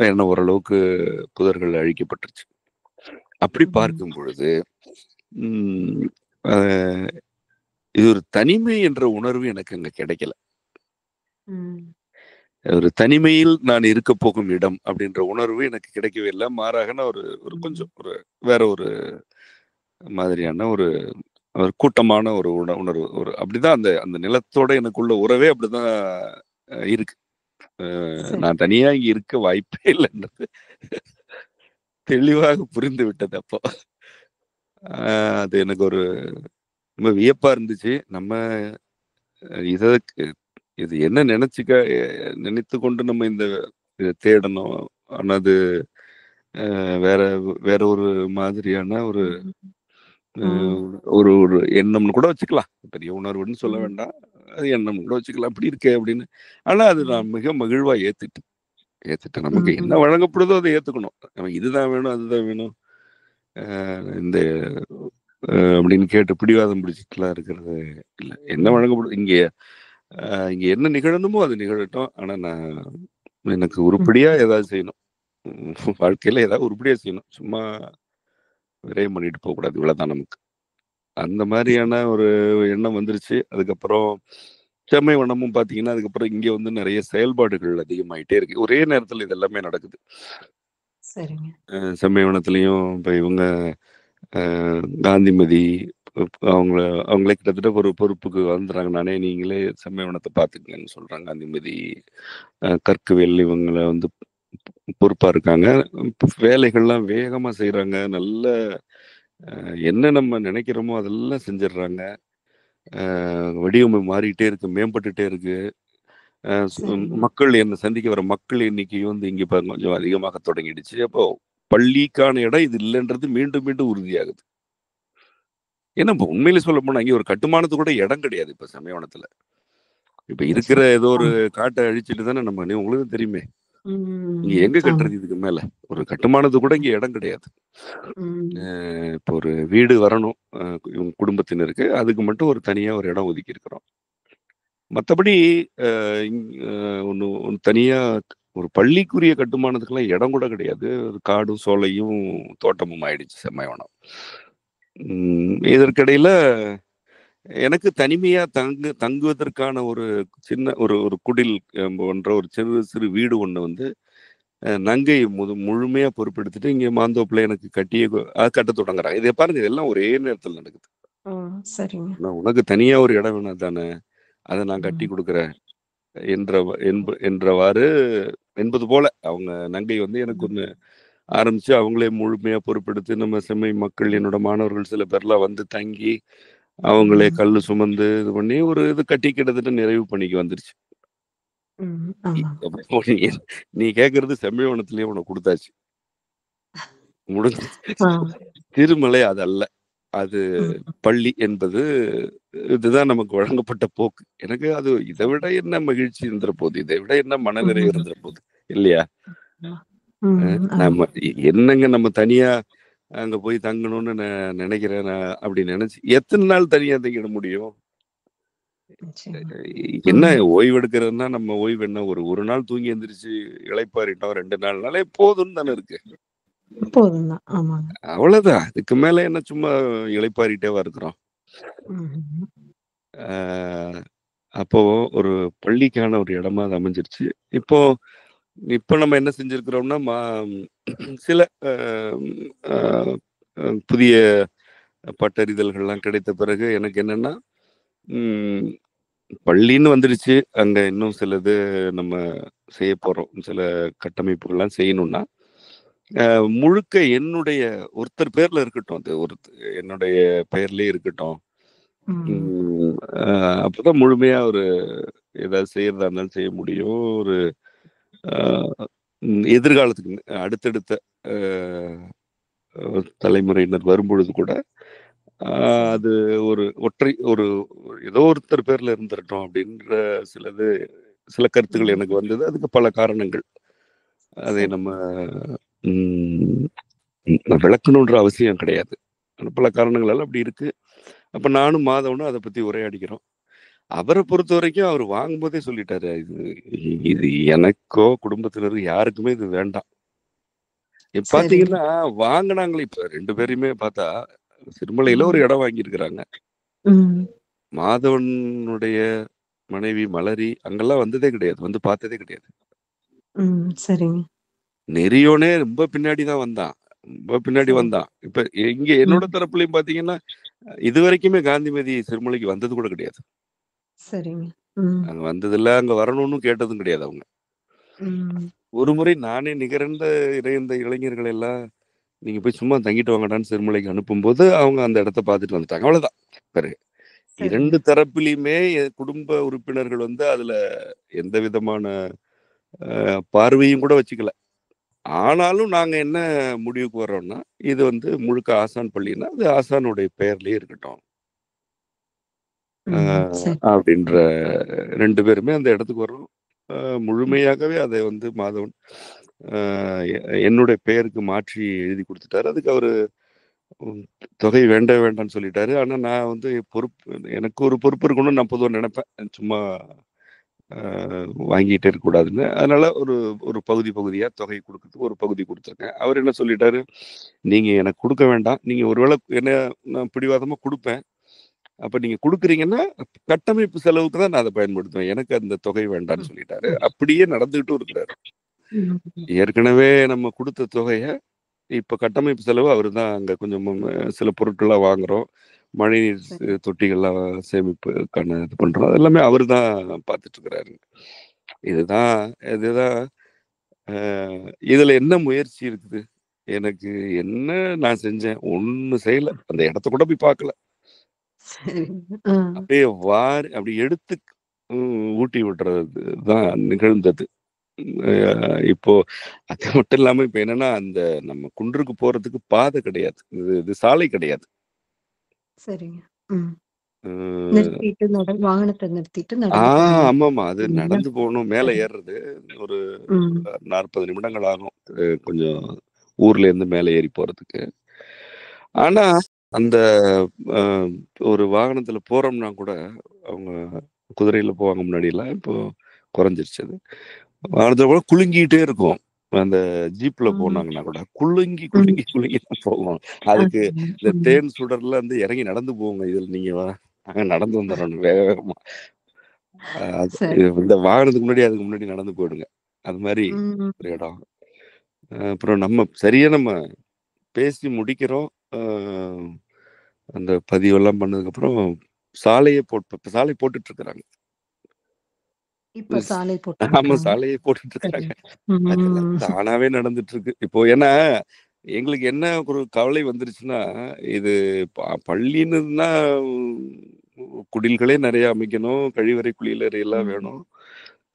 என்ன ஓரளவுக்கு புதர்கள் அழிக்கப்பட்டுருச்சு. அப்படி பார்க்கும் பொழுது இது ஒரு தனிமை என்ற உணர்வு எனக்கு அங்க கிடைக்கல. ஒரு தனிமையில் நான் இருக்க போகும் இடம் அப்படின்ற உணர்வு எனக்கு கிடைக்கவே இல்லை. மாறாக நான் ஒரு கொஞ்சம் வேற ஒரு மாதிரியான ஒரு கூட்டமான ஒரு உணர்வு, அப்படிதான் அந்த நிலத்தோட எனக்குள்ள உறவே அப்படிதான் இருக்கு. நான் தனியா இங்க இருக்க வாய்ப்பே இல்லைன்றது தெளிவாக புரிந்து விட்டது. அப்போ அது எனக்கு ஒரு ரொம்ப வியப்பா இருந்துச்சு. நம்ம இது என்ன நினைத்து கொண்டு நம்ம இந்த தேடணும். ஆனா அது வேற வேற ஒரு மாதிரியான ஒரு ஒரு ஒரு எண்ணம்னு கூட வச்சுக்கலாம். பெரிய உணர்வுன்னு சொல்ல வேண்டாம், அது எண்ணம் கூட வச்சுக்கலாம், அப்படி இருக்கே அப்படின்னு. ஆனா அது நான் மிக மகிழ்வா ஏத்துட்டேன். நமக்கு என்ன வழங்கப்படுதோ அதை ஏத்துக்கணும். நம்ம இதுதான் வேணும், அதுதான் வேணும், இந்த அப்படின்னு கேட்டு பிடிவாதம் பிடிச்சிட்டுலாம் இருக்கிறது இல்லை. என்ன வழங்கப்படுது இங்க என்ன நிகழணுமோ அது நிகழட்டும். ஆனா நான் எனக்கு உருப்படியா ஏதாவது செய்யணும், வாழ்க்கையில ஏதாவது உருப்படியா செய்யணும். சும்மா விரயம் பண்ணிட்டு போக கூடாது. இவ்வளவுதான் நமக்கு. அந்த மாதிரியான ஒரு எண்ணம் வந்துருச்சு. அதுக்கப்புறம் செம்மை வனமும் பார்த்தீங்கன்னா, அதுக்கப்புறம் இங்க வந்து நிறைய செயல்பாடுகள் அதிகமாயிட்டே இருக்கு. ஒரே நேரத்துல இது எல்லாமே நடக்குது. சரிங்க. செம்மை வனத்திலயும் இப்ப இவங்க காந்திமதி அவங்கள அவங்களே கிட்டத்தட்ட ஒரு பொறுப்புக்கு வந்துடுறாங்க. நானே நீங்களே செம்மை வனத்தை பார்த்துக்கங்கன்னு சொல்றாங்க. காந்திமதி, கற்குவேல் இவங்கள வந்து பொறுப்பா இருக்காங்க. வேலைகள்லாம் வேகமா செய்றாங்க. நல்ல என்ன நம்ம நினைக்கிறோமோ அதெல்லாம் செஞ்சிடுறாங்க. வடிவமை மாறிட்டே இருக்கு, மேம்பட்டுட்டே இருக்கு. சரிங்க. மக்கள் என்ன சந்திக்க வர மக்கள் எண்ணிக்கை வந்து இங்க இப்ப கொஞ்சம் அதிகமாக தொடங்கிடுச்சு. அப்போ பள்ளிக்கான இடம் இது இல்லைன்றது மீண்டும் மீண்டும் உறுதியாகுது. ஏன்னா இப்ப உண்மையிலே சொல்ல போனா இங்க ஒரு கட்டுமானத்துக்கு கூட இடம் கிடையாது இப்ப சமயவனத்துல. இப்ப இருக்கிற நிச்சயம். ஏதோ ஒரு ஆமா. காட்டை அழிச்சிட்டு தானே உங்களுக்கு தெரியுமே. இங்க ம். எங்க ஆமா. கட்டுறது இதுக்கு மேல? ஒரு கட்டுமானத்துக்கு கூட இங்க இடம் கிடையாது. ம். இப்போ ஒரு வீடு வரணும் இவங்க குடும்பத்தினருக்கு. அதுக்கு மட்டும் ஒரு தனியா ஒரு இடம் ஒதுக்கி இருக்கிறோம். மத்தபடி ஒண்ணு ஒண்ணு தனியா ஒரு பள்ளிக்குரிய கட்டுமானத்துக்கெல்லாம் இடம் கூட கிடையாது. ஒரு காடும், சோலையும், தோட்டமும் ஆயிடுச்சு செம்மைவனம். இதற்கிடையில எனக்கு தனிமையா தங்குவதற்கான ஒரு சின்ன ஒரு ஒரு குடில் போன்ற ஒரு சிறு சிறு வீடு ஒண்ணு வந்து நங்கை முழுமையா பொறுப்பெடுத்துட்டு இங்க மாந்தோப்புல எனக்கு கட்ட தொடங்குறாங்க. இதை பாருங்க, இதெல்லாம் ஒரே நேரத்தில் நடக்குது. ஓ! சரிங்க. உனக்கு தனியா ஒரு இடம் வேணும் தானே, அதை நான் கட்டி ம். கொடுக்குறேன் என்றவாறு என்பது போல அவங்க நங்கை வந்து எனக்கு ம். ஒண்ணு ஆரம்பிச்சு அவங்களே முழுமையா பொறுப்பெடுத்து நம்ம செம்மை மக்கள் என்னோட மாணவர்கள் சில பேர்லாம் வந்து தங்கி அவங்களே ம். கல்லு சுமந்து இது பண்ணி ஒரு இது கட்டி கிட்டத்தட்ட நிறைவு பண்ணிக்கு வந்துருச்சு. ம். ஆமா. அப்போ நீ கேக்குறது செம்மைவனத்திலேயே உனக்கு கொடுத்தாச்சு, முடிஞ்சு. ஆ. திருமலை அது அல்ல, அது ம். பள்ளி என்பது இதுதான் நமக்கு வழங்கப்பட்ட போக்கு. எனக்கு அது இதை விட என்ன மகிழ்ச்சி இருந்துற போகுது, இதை விட என்ன மனநிறைவு ம். இருந்துற போகுது இல்லையா? ஆமா. ம். ஆமா. நம்ம என்னங்க நம்ம தனியா அங்க போய் தங்கணும்னு நினைக்கிறேன். நான் அப்படி நினைச்சு எத்தனை நாள் தனியா தங்கிட முடியும்? நிச்சயமா. என்ன ம். ஓய்வு எடுக்கிறதுனா நம்ம ஓய்வு என்ன, ஒரு நாள் தூங்கி எந்திரிச்சு இளைப்பாறிட்டோம், 2 நாள்னாலே போதும்னு தானே இருக்கு. போதும் தான். ஆமாங்க. அவ்வளவுதான். இதுக்கு மேல என்ன சும்மா இளைப்பாறிட்டேவா இருக்கிறோம். ம்ஹ்ம். ஆஹ் அப்போ ஒரு பள்ளிக்கான ஒரு இடமா அது அமைஞ்சிருச்சு. இப்போ இப்போ நம்ம என்ன செஞ்சிருக்கிறோம்னா சில புதிய பட்டறிதல்கள்லாம் கிடைத்த பிறகு எனக்கு என்னன்னா, பள்ளின்னு வந்துருச்சு. அங்க இன்னும் சிலது நம்ம செய்ய போறோம். சில கட்டமைப்புகள்லாம் செய்யணும்னா, முழுக்க என்னுடைய ஒருத்தர் பேர்ல இருக்கட்டும். அது என்னுடைய பெயர்லயே இருக்கட்டும். ம். அப்பதான் முழுமையா ஒரு ஏதாவது செய்யறதா இருந்தாலும் செய்ய முடியும். ஒரு அ எதிர்காலத்துக்கு அடுத்தடுத்த அ தலைமுறையினர் வரும்பொழுது கூட, சரி. அது ஒரு ஒரு ஏதோ ஒருத்தர் பேர்ல இருந்துரட்டும் அப்படின்ற சில கருத்துக்கள் ம். எனக்கு வந்தது. அதுக்கு பல காரணங்கள். அதை சரி. நம்ம ம் விளக்கணுன்ற அவசியம் கிடையாது. பல காரணங்களால அப்படி இருக்கு. அப்ப நானும் மாதவனும் அதை பத்தி உரையாடிக்கிறோம். அவரை பொறுத்த வரைக்கும் அவர் வாங்கும்போதே சொல்லிட்டாரு, இது இது எனக்கோ குடும்பத்தினருக்கு யாருக்குமே இது வேண்டாம். சரிங்க. பாத்தீங்கன்னா வாங்கினாங்களே இப்ப 2 பேரையுமே பார்த்தா சிறுமலையில ஒரு ம். இடம் வாங்கியிருக்கிறாங்க. ம். மாதவனுடைய மனைவி மலரி அங்கெல்லாம் வந்ததே கிடையாது, வந்து பார்த்ததே கிடையாது. ம். சரிங்க. நெறியோனே ரொம்ப பின்னாடி தான் வந்தான், ரொம்ப பின்னாடி சரி. வந்தான். இப்ப இங்க என்னோட ம். தரப்புலையும் பாத்தீங்கன்னா இது வரைக்குமே காந்திமதி சிறுமலைக்கு வந்தது கூட கிடையாது. சரிங்க. ம். அங்க வந்ததில்ல, அங்க வரணும்னு கேட்டதும் கிடையாது அவங்க. ம். ஒரு முறை நானே நிகரந்த இறைந்த இளைஞர்கள் எல்லாம் நீங்க போய் சும்மா தங்கிட்டு வாங்கடான்னு சிறுமலைக்கு அனுப்பும்போது அவங்க அந்த இடத்த பார்த்துட்டு வந்துட்டாங்க. அவ்வளவுதான். பிறகு சரிங்க. 2 தரப்பிலையுமே குடும்ப உறுப்பினர்கள் வந்து அதுல எந்த விதமான பார்வையும் கூட வச்சுக்கல. ஆனாலும் நாங்க என்ன முடிவுக்கு வர்றோம்னா, இது வந்து முழுக்க ஆசான் பள்ளின்னா அது ஆசானுடைய பெயர்லயே இருக்கட்டும் ம். சரி. அப்படின்ற 2 பேருமே அந்த இடத்துக்கு வர்றோம். ம். முழுமையாகவே அதை வந்து மாதவன் என்னுடைய பெயருக்கு மாற்றி எழுதி கொடுத்துட்டாரு. அதுக்கு அவரு ம், தொகை வேண்டாம்னு சொல்லிட்டாரு. ஆனா நான் வந்து எனக்கு ஒரு பொறுப்பு இருக்கணும்னு நான் பொதுவா நினைப்பேன். சும்மா வாங்கிட்டே இருக்கக்கூடாதுன்னு. அதனால ஒரு ஒரு பகுதியா தொகை கொடுக்கறதுக்கு ஒரு பகுதி கொடுத்துருக்கேன். அவர் என்ன சொல்லிட்டாரு, நீங்க எனக்கு கொடுக்க வேண்டாம். நீங்க ஒருவேளை என்ன நான் பிடிவாதமா கொடுப்பேன். அப்ப நீங்க கொடுக்குறீங்கன்னா கட்டமைப்பு செலவுக்கு தான் நான் அதை பயன்படுத்துவேன். எனக்கு அந்த தொகை வேண்டாம்னு சொல்லிட்டாரு. அப்படியே நடந்துகிட்டும் இருக்கிறாரு. ஏற்கனவே நம்ம கொடுத்த தொகைய இப்ப கட்டமைப்பு செலவு அவரு தான். அங்க கொஞ்சம் சில பொருட்கள்லாம் வாங்குறோம். மழைநீர் தொட்டிகள்லாம் சேமிப்புக்கான இது பண்றோம். அது எல்லாமே அவரு தான் பார்த்துட்டு இருக்கிறாரு. இதுதான் இதுல என்ன முயற்சி இருக்குது? எனக்கு என்ன நான் செஞ்சேன்? ஒண்ணும் செய்யல. அந்த இடத்த கூட போய் பார்க்கல. அப்படியே அப்படி எடுத்து ஊட்டி விடுறது தான் நிகழ்ந்தது. இப்போ அது மட்டும் இல்லாம இப்ப என்னன்னா, அந்த நம்ம குன்றுக்கு போறதுக்கு பாதை கிடையாது. இது சாலை கிடையாது. சரிங்க. நிறுத்திட்டு வாகனத்தை நிறுத்திட்டு ஆமாமா. அது நடந்து போகணும். மேல ஏறுறது ஒரு 40 நிமிடங்கள் ஆகும். கொஞ்சம் ஊர்ல இருந்து மேல ஏறி போறதுக்கு. ஆனா அந்த ஒரு வாகனத்துல போறோம்னா கூட அவங்க குதிரையில போவாங்க முன்னாடியெல்லாம். இப்போ குறைஞ்சிருச்சு அது. வாகனத்துல கூட குலுங்கிட்டே இருக்கும். அந்த ஜீப்ல போனாங்கன்னா கூட குலுங்கி தான் போவோம். அதுக்கு இந்த தேன் சுடர்ல வந்து இறங்கி நடந்து போவோங்க. இதுல நீங்க நாங்க நடந்து வந்துடணும் வேகமா. இந்த வாகனத்துக்கு முன்னாடி அதுக்கு முன்னாடி நடந்து போயிடுங்க. அது மாதிரி ஒரு இடம். அப்புறம் நம்ம பேசி முடிக்கிறோம். அந்த பதிவெல்லாம் பண்ணதுக்கு அப்புறம் சாலை போட்டுட்டு இருக்கிறாங்க. ஆமா, சாலையை போட்டுட்டு இருக்காங்க. அதெல்லாம் தானாவே நடந்துட்டு இருக்கு. இப்போ ஏன்னா எங்களுக்கு என்ன ஒரு கவலை வந்துருச்சுன்னா, இது பள்ளின்னுனா குடில்களே நிறைய அமைக்கணும், கழிவறை குளியலறை எல்லாம் வேணும்.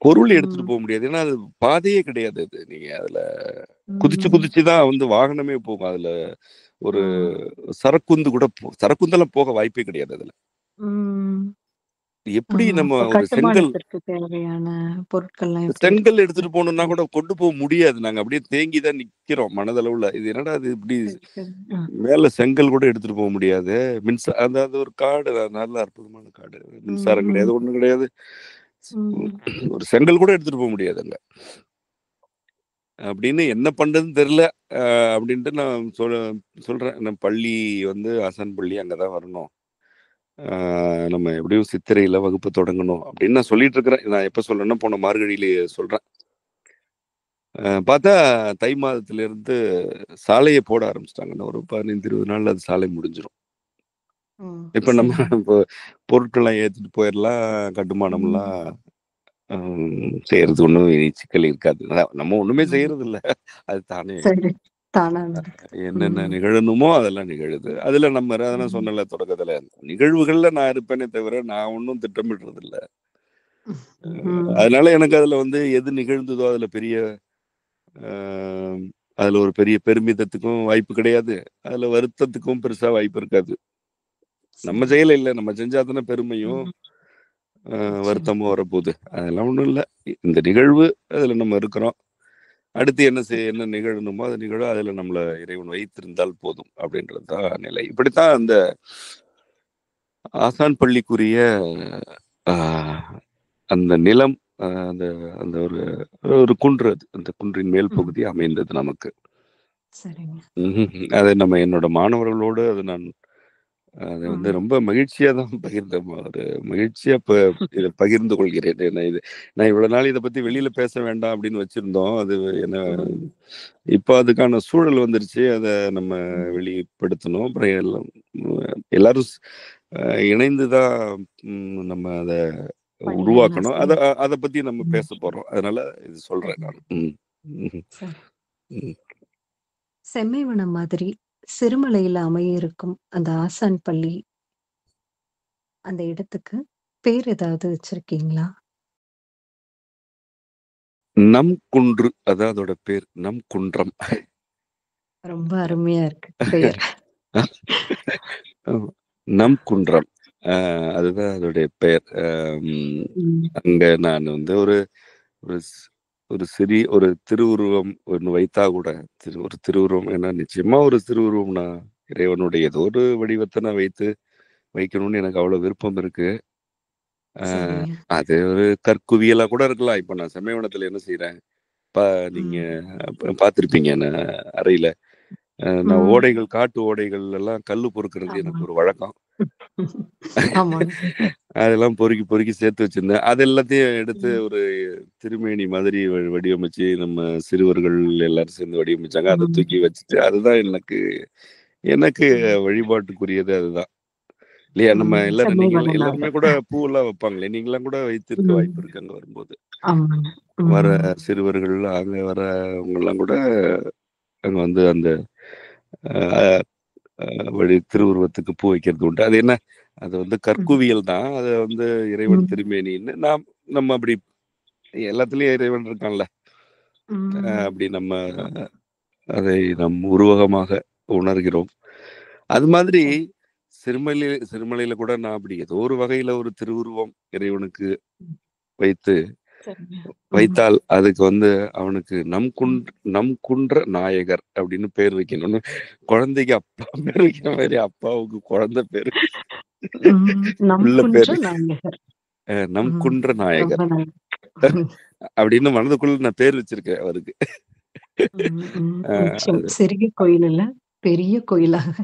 பொருள் எடுத்துட்டு போக முடியாது. ஏன்னா அது பாதையே கிடையாது. அது நீங்க அதுல குதிச்சுதான் வந்து வாகனமே போகும். அதுல ஒரு சரக்குந்தெல்லாம் போக வாய்ப்பே கிடையாது அதுல. எப்படி நம்ம ஒரு செங்கல் எடுத்துட்டு போகணும்னா கூட கொண்டு போக முடியாது. நாங்க அப்படியே தேங்கி தான் நிக்கிறோம் மனதளவுல. இது என்னடா அது இப்படி மேல செங்கல் கூட எடுத்துட்டு போக முடியாது. அதாவது ஒரு காடு, நல்ல அற்புதமான காடு. மின்சாரம் கிடையாது, ஒண்ணும் கிடையாது. ஒரு செங்கல் கூட எடுத்துட்டு போக முடியாது அங்க. அப்படின்னு என்ன பண்றதுன்னு தெரியல அப்படின்ட்டு நான் சொல்றேன். நம்ம பள்ளி வந்து ஆசான் பள்ளி அங்கதான் வரணும். நம்ம எப்படியும் சித்திரையில வகுப்பு தொடங்கணும் அப்படின்னு நான் சொல்லிட்டு இருக்கிறேன். நான் எப்ப சொல்றேன்னா போன மார்கழியிலேயே சொல்றேன். பார்த்தா தை மாதத்துல இருந்து சாலையை போட ஆரம்பிச்சிட்டாங்க. ஒரு 15-20 நாள்ல அது சாலை முடிஞ்சிடும். இப்ப நம்ம இப்போ பொருட்கள்லாம் ஏத்திட்டு போயிடலாம். கட்டுமானம்லாம் செய்யறது ஒண்ணும் சிக்கல் இருக்காது. நம்ம ஒண்ணுமே செய்யறது இல்ல. அது தானே என்னென்ன நிகழணுமோ அதெல்லாம் நிகழுது. அதுல நம்ம அதான் சொன்னல தொடக்கத்துல, நிகழ்வுகள்ல நான் இருப்பேனே தவிர நான் ஒன்னும் திட்டமிடுறது இல்ல. அதனால எனக்கு அதுல வந்து எது நிகழ்ந்ததோ அதுல ஒரு பெரிய பெருமிதத்துக்கும் வாய்ப்பு கிடையாது. அதுல வருத்தத்துக்கும் பெருசா வாய்ப்பு இருக்காது. நம்ம செயல இல்ல, நம்ம செஞ்சாதானே பெருமையும் வருத்தமும் வரப்போகுது. அதெல்லாம் ஒண்ணும் இல்ல. இந்த நிகழ்வு அதுல நம்ம இருக்கிறோம். அடுத்து என்ன நிகழணுமோ அது நிகழும். அதுல நம்மள இறைவன் வைத்திருந்தால் போதும் அப்படின்றதுதான் நிலை. இப்படித்தான் அந்த ஆசான் பள்ளிக்குரிய அந்த நிலம், அந்த அந்த ஒரு குன்று, அந்த குன்றின் மேல் பகுதி அமைந்தது நமக்கு. அதை நம்ம என்னோட மாணவர்களோடு அதை வந்து ரொம்ப மகிழ்ச்சியா தான் பகிர்ந்தேன். ஒரு மகிழ்ச்சியா இதை பகிர்ந்து கொள்கிறேன். நான் இவ்வளவு நாள் இதை பத்தி வெளியில பேச வேண்டாம் அப்படின்னு வச்சிருந்தோம். அது என்ன இப்போ அதுக்கான சூழல் வந்துருச்சு. அதை நம்ம வெளிப்படுத்தணும். அப்புறம் எல்லாரும் இணைந்துதான் நம்ம அதை உருவாக்கணும். அதை பத்தி நம்ம பேச போறோம். அதனால இது சொல்றேன் நான். செம்மைவனம் மாதிரி சிறுமலையில அமைய இருக்கும் அந்த ஆசான் பள்ளி, அந்த இடத்துக்கு பேர் ஏதாவது வச்சிருக்கீங்களா? நம் குன்று, அதான் அதோட பேர். நம் குன்றம். ரொம்ப அருமையா இருக்கு பெயர். நம் குன்றம், அதுதான் அதோடைய பெயர். அங்க நான் வந்து ஒரு சிறிய ஒரு திருவுருவம் ஒன்று வைத்தா கூட, ஒரு திருவுருவம் ஏன்னா நிச்சயமா ஒரு திருவுருவம் நான் இறைவனுடைய ஏதோ ஒரு வடிவத்தை நான் வைக்கணும்னு எனக்கு அவ்வளவு விருப்பம் இருக்கு. சரிங்க. அது ஒரு கற்குவியலா கூட இருக்கலாம். இப்ப நான் செம்மைவனத்துல என்ன செய்றேன், நீங்க பார்த்திருப்பீங்க நான் அறையில. நான் ம். ஓடைகள், காட்டு ஓடைகள் எல்லாம் கல்லு பொறுக்குறது எனக்கு ஆமாங்க. ஒரு வழக்கம். ஆமாங்க. அதெல்லாம் பொறுக்கி பொறுக்கி சேர்த்து வச்சிருந்தேன். அது எல்லாத்தையும் எடுத்து ம். ஒரு திருமேனி மாதிரி வடிவமைச்சு நம்ம சிறுவர்கள் எல்லாரும் சேர்ந்து வடிவமைச்சாங்க. அதை தூக்கி வச்சுட்டு அதுதான் எனக்கு எனக்கு வழிபாட்டுக்குரியது அதுதான். இல்லையா? நம்ம எல்லாரும் செம்மை நீங்க வளனாறு. எல்லாருமே கூட பூவெல்லாம் வைப்பாங்களே, நீங்களாம் கூட வைத்திருக்க வாய்ப்பு இருக்கு அங்க வரும்போது. ஆமாங்க. வர சிறுவர்கள் அங்க வரவங்க எல்லாம் கூட அங்க வந்து அந்த அஹ், வழி திருவுருவத்துக்கு பூ வைக்கிறது உண்டு. அது என்ன, அது வந்து கற்குவியல் தான். அது வந்து இறைவன் திருமேனின்னு நம்ம அப்படி எல்லாத்துலயும் இறைவன் இருக்கான்ல. அப்படி நம்ம அதை நம் உருவகமாக உணர்கிறோம். அது மாதிரி சிறுமலையில கூட நான் அப்படி ஏதோ ஒரு வகையில ஒரு திருவுருவம் இறைவனுக்கு வைத்து வைத்தால் அதுக்கு வந்து அவனுக்கு நம் குன்ற நாயகர் அப்படின்னு பேர் வைக்கணும்னு, குழந்தைக்கு அப்பா பேர் வைக்கிற மாதிரி அப்பாவுக்கு குழந்தை பேரு உள்ள நம்குன்ற பேரு நாயகர். நம் குன்ற ரொம்ப நாயகர் நல்லது. அப்படின்னு மனதுக்குள்ள நான் பேர் வச்சிருக்கேன் அவருக்கு. நிச்சயம். அது சிறிய கோயில் இல்ல, பெரிய கோயிலாக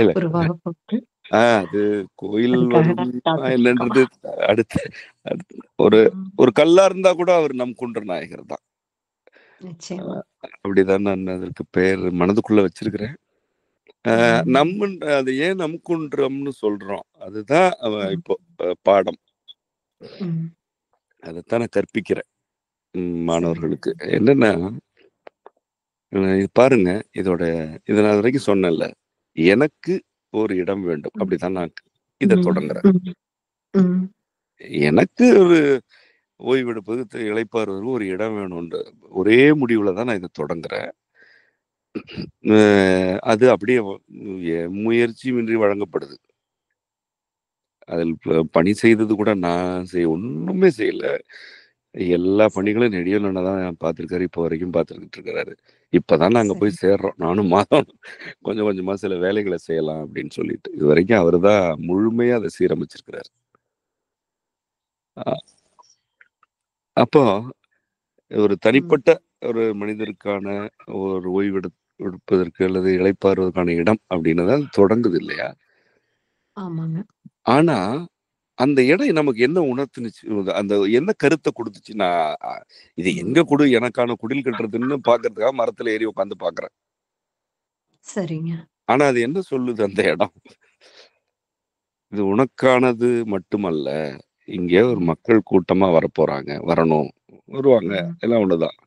இல்ல உருவாகப்போகுது. அது கோயில் அதுக்காக வரும் நாங்க காத்துட்டு இருக்கோம். என்னன்றது அடுத்து அடுத்து ஒரு ஒரு கல்லா இருந்தா கூட அவர் நம் குன்ற நாயகர் தான். நிச்சயமா. அப்படிதான் நான் அதற்கு பெயர் மனதுக்குள்ள வச்சிருக்கிறேன். நம்ம அது ஏன் நமக்குன்றோம்னு சொல்றோம், அதுதான் இப்போ பாடம். அதைத்தான் நான் கற்பிக்கிறேன் மாணவர்களுக்கு. என்னன்னா, இது பாருங்க, இதை நான் வரைக்கும் சொன்னேன்ல, எனக்கு ஒரு இடம் வேண்டும், அப்படித்தான் நான் இதை தொடங்குறேன். எனக்கு ஒரு ஓய்வெடுப்பது, இளைப்பாறுவது ஒரு இடம் வேணும்ன்ற ஒரே முடிவுல தான் நான் இதை தொடங்குறேன். அது அப்படியே முயற்சியின்றி வழங்கப்படுது. அதில் பணி செய்தது கூட நான் ஒண்ணுமே செய்யல. எல்லா பணிகளும் நெடியலனை தான் பார்த்திருக்காரு, இப்போ வரைக்கும் பார்த்துக்கிட்டு இருக்கிறாரு. இப்பதான் நாங்க போய் சேர்றோம், நானும் மாதம் கொஞ்சம் கொஞ்சமா சில வேலைகளை செய்யலாம் அப்படின்னு சொல்லிட்டு. இது வரைக்கும் அவரு தான் முழுமையா அதை சீரமைச்சிருக்கிறாரு. அப்போ ஒரு தனிப்பட்ட ஒரு மனிதருக்கான ஒரு எடுப்பதற்கு அல்லது இளைப்பாறுவதற்கான இடம் அப்படின்னு தான் தொடங்குது இல்லையா? ஆமாங்க. ஆனா அந்த இடம் நமக்கு என்ன உணர்த்துனுச்சு, அந்த என்ன கருத்தை கொடுத்துச்சு? நான் இது எங்க எனக்கான குடில் கட்டுறதுன்னு பாக்குறதுக்காக மரத்துல ஏறி உட்காந்து பாக்குறேன். சரிங்க. ஆனா அது என்ன சொல்லுது அந்த இடம்? இது உனக்கானது மட்டுமல்ல, இங்கே ஒரு மக்கள் கூட்டமா வரப்போறாங்க, வரணும், வருவாங்க, எல்லாம் ஒண்ணுதான்.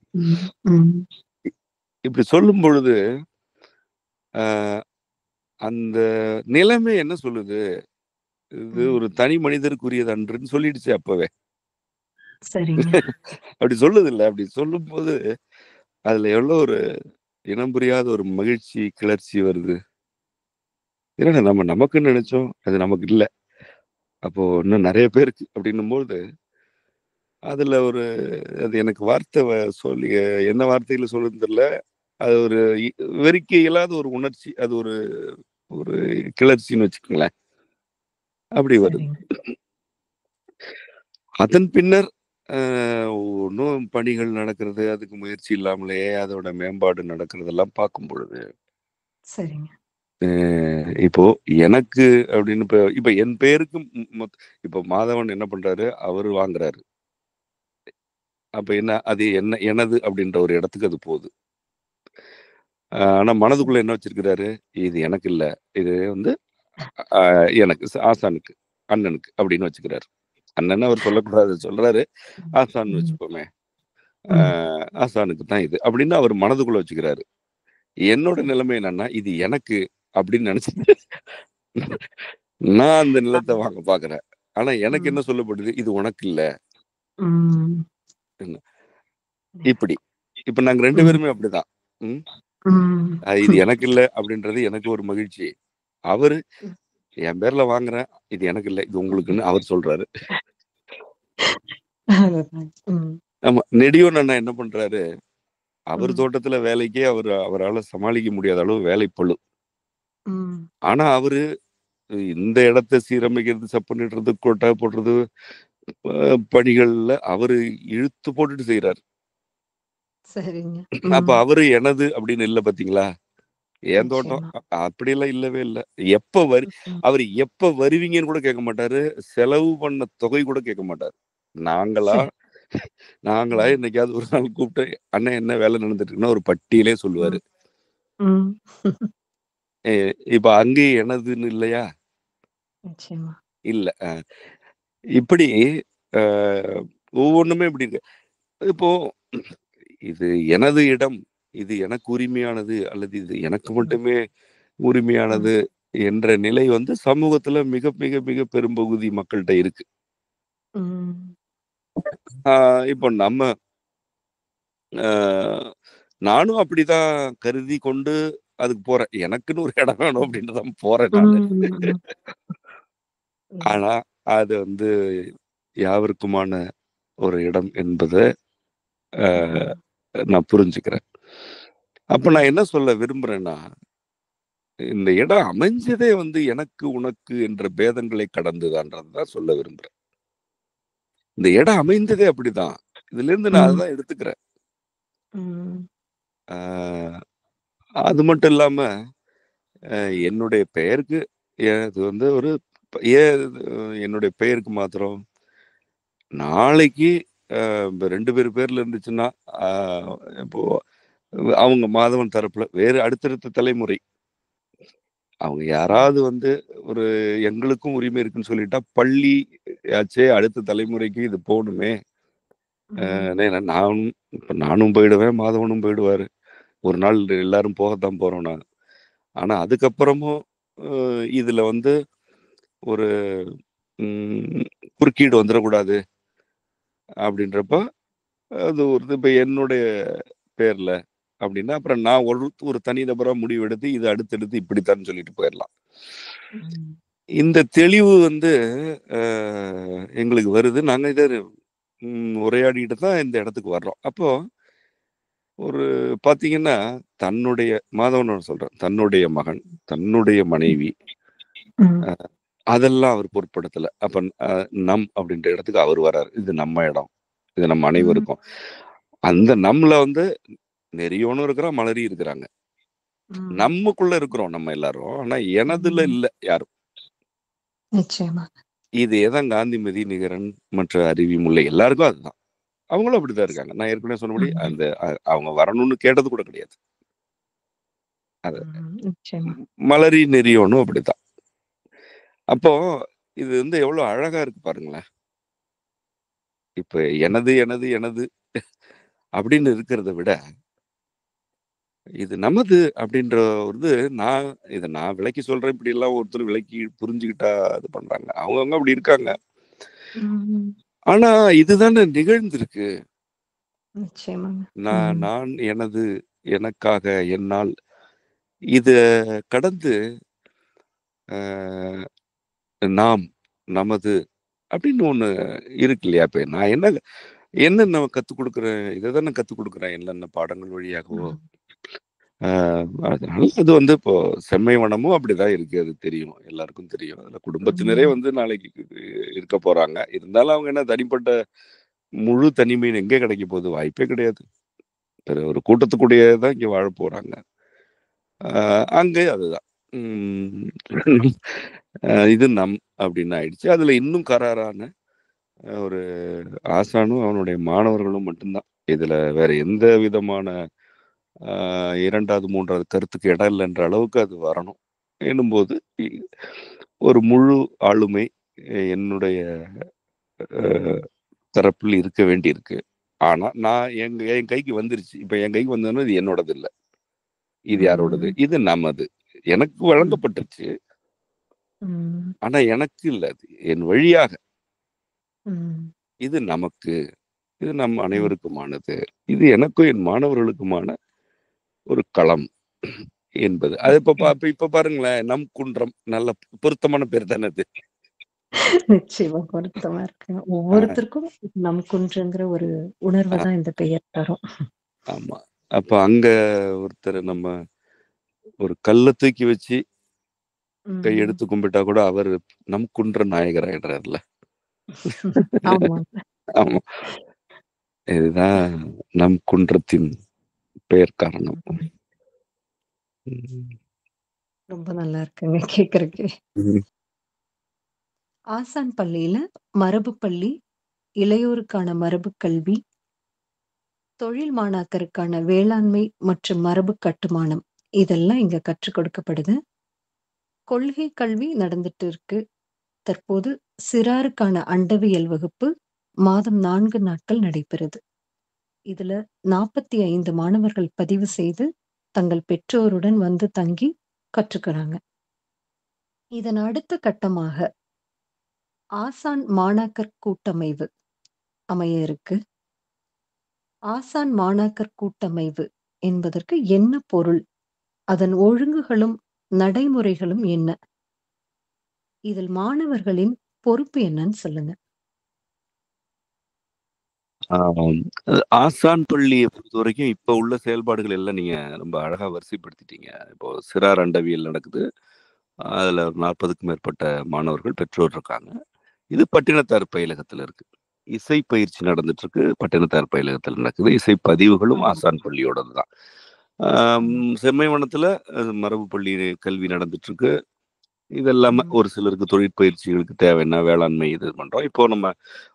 இப்படி சொல்லும் பொழுது அந்த நிலைமை என்ன சொல்லுது? இது ஒரு தனி மனிதருக்குரியது அன்றுன்னு சொல்லிடுச்சு அப்பவே. சரிங்க. அப்படி சொல்லுது இல்ல? அப்படி சொல்லும் போது அதுல எவ்வளவு ஒரு இனம் புரியாத ஒரு மகிழ்ச்சி, கிளர்ச்சி வருது. ஏன்னா நம்ம நமக்குன்னு நினைச்சோம், அது நமக்கு இல்ல. அப்போ இன்னும் நிறைய பேருக்கு அப்படின்னும் போது அதுல ஒரு அது எனக்கு வார்த்தை சொல்லி என்ன வார்த்தையில சொல்லுன்னு தெரியல. அது ஒரு வெறிக்க இயலாத ஒரு உணர்ச்சி, அது ஒரு ஒரு கிளர்ச்சின்னு வச்சுக்கோங்களேன். அப்படி வருது. அதன் பின்னர் இன்னும் பணிகள் நடக்கிறது, அதுக்கு முயற்சி இல்லாமலேயே அதோட மேம்பாடு நடக்கிறதெல்லாம் பார்க்கும் பொழுது சரிங்க. இப்போ எனக்கு அப்படின்னு இப்ப என் பேருக்கு இப்ப மாதவன் என்ன பண்றாரு, அவரு வாங்குறாரு. அப்ப என்ன, அது என்ன எனது அப்படின்ற ஒரு இடத்துக்கு அது போகுது. ஆனா மனதுக்குள்ள என்ன வச்சிருக்கிறாரு, இது எனக்கு இல்ல, இது வந்து எனக்கு ஆசானுக்கு, அண்ணனுக்கு அப்படின்னு வச்சுக்கிறாரு. அண்ணன் அவர் சொல்லக்கூடாது சொல்றாரு, ஆசான்னு வச்சுப்போமே, ஆசானுக்கு தான் இது அப்படின்னு அவர் மனதுக்குள்ள வச்சுக்கிறாரு. என்னோட நிலைமை என்னன்னா, இது எனக்கு அப்படின்னு நினைச்சிட்டு நான் அந்த நிலத்தை வாங்க பாக்குறேன். ஆனா எனக்கு என்ன சொல்லப்படுது, இது உனக்கு இல்ல. இப்படி இப்ப நாங்க 2 பேருமே அப்படிதான். இது எனக்கு இல்ல அப்படின்றது எனக்கு ஒரு மகிழ்ச்சி. அவரு என் பேர்ல வாங்குறேன், இது எனக்கு இல்ல, இது உங்களுக்குன்னு அவர் சொல்றாரு. ஆமா, நெடியோன் அண்ணா என்ன பண்றாரு, அவர் தோட்டத்துல வேலைக்கே அவரால சமாளிக்க முடியாத அளவு வேலை பளு. ஆனா அவரு இந்த இடத்த சீரமைக்கிறது, சப்பனிடுறது, கொட்டை போடுறது, பணிகள்ல அவரு இழுத்து போட்டுட்டு செய்யறாரு. சரிங்க. அப்ப அவரு எனது அப்படின்னு இல்ல பாத்தீங்களா? என் தோட்டம் நிச்சயமா. அப்படியெல்லாம் இல்லவே இல்ல. ம். அவரு எப்ப வருவீங்கன்னு கூட கேட்க மாட்டாரு. செலவு பண்ண தொகை கூட கேட்க மாட்டாரு. நாங்களா சரி. நாங்களா ம். என்னைக்காவது ஒரு நாள் கூப்பிட்டு, "அண்ணன் என்ன வேலை நடந்துட்டு இருக்குன்னா" ஒரு பட்டியலே சொல்லுவாரு. ம். எ இப்ப அங்கேயும் எனதுன்னு இல்லையா? நிச்சயமா. இல்ல. இப்படி அ ஒவ்வொன்னுமே இப்படி இருக்கு. இப்போ இது எனது இடம், இது எனக்கு உரிமையானது அல்லது இது எனக்கு ம். மட்டுமே ம். உரிமையானது என்ற நிலை வந்து சமூகத்துல மிக மிக மிக பெரும்பகுதி மக்கள்கிட்ட இருக்கு. ம். இப்போ நம்ம அ நானும் அப்படிதான் கருதி கொண்டு அதுக்கு போறேன். எனக்குன்னு ஒரு இடம் வேணும் ம். அப்படின்ட்டு தான் போறேன் நானு. ம். ம். ஆனா அது வந்து யாவருக்குமான ஒரு இடம் என்பத அ ம். நான் புரிஞ்சுக்கிறேன். அப்ப நான் ம். என்ன சொல்ல விரும்புறேன்னா, இந்த இடம் அமைஞ்சதே வந்து எனக்கு, உனக்கு என்ற பேதங்களை கடந்துதான்றத தான் சொல்ல விரும்புறேன். இந்த இடம் அமைந்ததே அப்படிதான். இதிலிருந்து நான் ம். அததான் எடுத்துக்கிறேன். ம். ஆ அது மட்டும் இல்லாம, என்னுடைய பெயருக்கு இது வந்து ஒரு ஏன் என்னுடைய பெயருக்கு மாத்திரம் நாளைக்கு 2 பேர் பேர்ல இருந்துச்சுன்னா, ஆ இப்போ அவங்க மாதவன் தரப்புல வேறு அடுத்தடுத்த தலைமுறை அவங்க சரி. யாராவது வந்து ஒரு எங்களுக்கும் உரிமை இருக்குன்னு சொல்லிட்டா, பள்ளி ஆச்சே அடுத்த தலைமுறைக்கு இது போணுமே. ம். நான் இப்ப நானும் போயிடுவேன், மாதவனும் போயிடுவாரு. ஒரு நாள் எல்லாரும் போகத்தான் போறோம் நாங்க. ஆனா அதுக்கப்புறமும் அ இதுல வந்து ஒரு ம் குறுக்கீடு வந்துரக்கூடாது அப்படின்றப்ப, அது ஒரு இப்ப என்னுடைய பேர்ல அப்படின்னா, அப்புறம் நான் ஒரு தனி நபரா முடிவெடுத்து, இது அடுத்தடுத்து இப்படித்தான்னு சொல்லிட்டு போயிரலாம். ம். இந்த தெளிவு வந்து அ எங்களுக்கு வருது. நாங்க இத உரையாடிட்டு தான் இந்த இடத்துக்கு வர்றோம். அப்போ ஒரு பார்த்தீங்கன்னா, தன்னுடைய மாதவனோட சொல்றேன். தன்னுடைய மகன், தன்னுடைய மனைவி ம். அதெல்லாம் அவர் பொருட்படுத்தல. அப்ப நம் அப்படின்ற இடத்துக்கு அவர் வராரு. இது நம்ம இடம். இது நம்ம ம். அனைவருக்கும். அந்த நம்மல வந்து நெறியோனும் இருக்கிறான், மலரி இருக்கிறாங்க. ம். நமக்குள்ள இருக்கிறோம் நம்ம எல்லாரும். ஆனா எனதுல ம். இல்ல யாரும். நிச்சயமா. இதே தான் காந்திமதி, நிகரன், மற்ற அருவி, முல்லை எல்லாருக்கும் அதுதான். அவங்களும் அப்படித்தான் இருக்காங்க. நான் ஏற்கனவே சொன்னபடி ம். அந்த அவங்க வரணும்னு கேட்டது கூட கிடையாது. அது ம். நிச்சயமா. மலரி, நெறியோனும் அப்படித்தான். அப்போ இது வந்து எவ்வளோ அழகா இருக்கு பாருங்களேன். இப்ப எனது, எனது, எனது அப்படின்னு இருக்கிறத விட, இது நமது அப்படின்ற ஒரு நான் விளக்கி சொல்றேன். இப்படியெல்லாம் ஒருத்தர் விளக்கி புரிஞ்சுக்கிட்டா இது பண்றாங்க. அவங்கவங்க அப்படி இருக்காங்க. ம். ஆனா இதுதானே நிகழ்ந்திருக்கு. நிச்சயமாங்க. நான் ம். நான், எனது, எனக்காக, என்னால் இத கடந்து அ நாம், நமது அப்படின்னு ஒண்ணு இருக்கு இல்லையா? இப்ப நான் என்ன கத்துக் குடுக்குறேன்? இத தானே கத்துக் குடுக்குறேன். என்னென்ன பாடங்கள் வழியாகவோ. ம். ஆ அதனால அது வந்து இப்போ செம்மைவனமும் அப்படிதான் இருக்கு. அது தெரியும். எல்லாருக்கும் தெரியும். அதுல குடும்பத்தினரே ம். வந்து நாளைக்கு இருக்க போறாங்க. இருந்தாலும் அவங்க என்ன தனிப்பட்ட முழு தனிமை எங்க கிடைக்க போகுது? வாய்ப்பே கிடையாது. ஒரு கூட்டத்துக்குள்ளேயே தான் இங்க வாழப் போறாங்க. ஆ அங்கே அதுதான். ம். இது அப்படின்னு ஆயிடுச்சு. அதுல இன்னும் கராரான ஒரு ஆசானும், அவனுடைய மாணவர்களும் மட்டும்தான். இதுல வேற எந்த விதமான 2வது, 3வது கருத்துக்கு இடம் இல்லன்ற அளவுக்கு அது வரணும். எனும்போது, இ ஒரு முழு ஆளுமை என்னுடைய அ தரப்பில் இருக்க வேண்டியிருக்கு. ஆனா, நான் என் கைக்கு வந்துருச்சு. இப்ப என் கைக்கு வந்தோனே இது என்னோடது இல்ல. இது யாரோடது? ம். இது நமது. எனக்கு ம். வழங்கப்பட்டுருச்சு. ம். ஆனா எனக்கு இல்ல அது. என் வழியாக ம். இது நமக்கு. இது நம் ம். அனைவருக்குமானது. இது எனக்கும் என் மாணவர்களுக்குமான ஒரு களம் என்பது. அது நிச்சயமா. இப்ப பாருங்களேன், நம் குன்றம் நல்ல பொருத்தமான பேர் தானே அது. நிச்சயமா பொருத்தமா இருக்கு. அ, ஒவ்வொருத்தருக்கும் நமக்குன்றங்கிற ஒரு உணர்வ அ, தான் இந்த பெயர் தரும். ஆமா. அப்ப அங்க ஒருத்தர் நம்ம ஒரு கல்ல தூக்கி வச்சு ம். கையெடுத்து கும்பிட்டா கூட அவர் நம் குன்ற நாயகர் ஆயிடுறாருல. ஆமாங்க. ஆமா, இதுதான் நம் குன்றத்தின் பெயர் காரணம். ம். ம். ரொம்ப நல்லா இருக்குங்க கேட்கறதுக்கே. ம். ஆசான் பள்ளியில மரபு பள்ளி, இளையோருக்கான மரபு கல்வி, தொழில் மாணாக்கருக்கான வேளாண்மை மற்றும் மரபு கட்டுமானம் இதெல்லாம் இங்க கற்றுக் கொடுக்கப்படுது. கொள்கை கல்வி நடந்துட்டு இருக்கு. தற்போது சிறாருக்கான அண்டவியல் வகுப்பு மாதம் 4 நாட்கள் நடைபெறுது. இதுல 45 மாணவர்கள் பதிவு செய்து தங்கள் பெற்றோருடன் வந்து தங்கி கற்றுக்கிறாங்க. இதன் அடுத்த கட்டமாக ஆசான் மாணாக்கர் கூட்டமைவு அமைய இருக்கு. ஆசான் மாணாக்கர் கூட்டமைவு என்பதற்கு என்ன பொருள்? அதன் ஒழுங்குகளும் நடைமுறைகளும் என்ன? இதில் மாணவர்களின் பொறுப்பு என்னன்னு சொல்லுங்க. ஆம். ஆசான் பள்ளியை பொறுத்த வரைக்கும் இப்ப உள்ள செயல்பாடுகள் எல்லாம் நீங்க ரொம்ப அழகா வரிசைப்படுத்திட்டீங்க. இப்போ சிறார் அண்டவியல் நடக்குது. அதுல ஒரு 40க்கும் மேற்பட்ட மாணவர்கள், பெற்றோர் இருக்காங்க. இது பட்டினத்தார் பயிலகத்துல இருக்கு. இசை பயிற்சி நடந்துட்டு இருக்கு. பட்டினத்தார் பயிலகத்துல நடக்குது. இசை பதிவுகளும் ஆசான் பள்ளியோடது தான். செம்மைவனத்துல மரபு பள்ளி கல்வி நடந்துட்டு இருக்கு. இது இல்லாம ஒரு சிலருக்கு தொழிற்பயிற்சிகளுக்கு தேவைன்னா வேளாண்மை இது பண்றோம். இப்போ நம்ம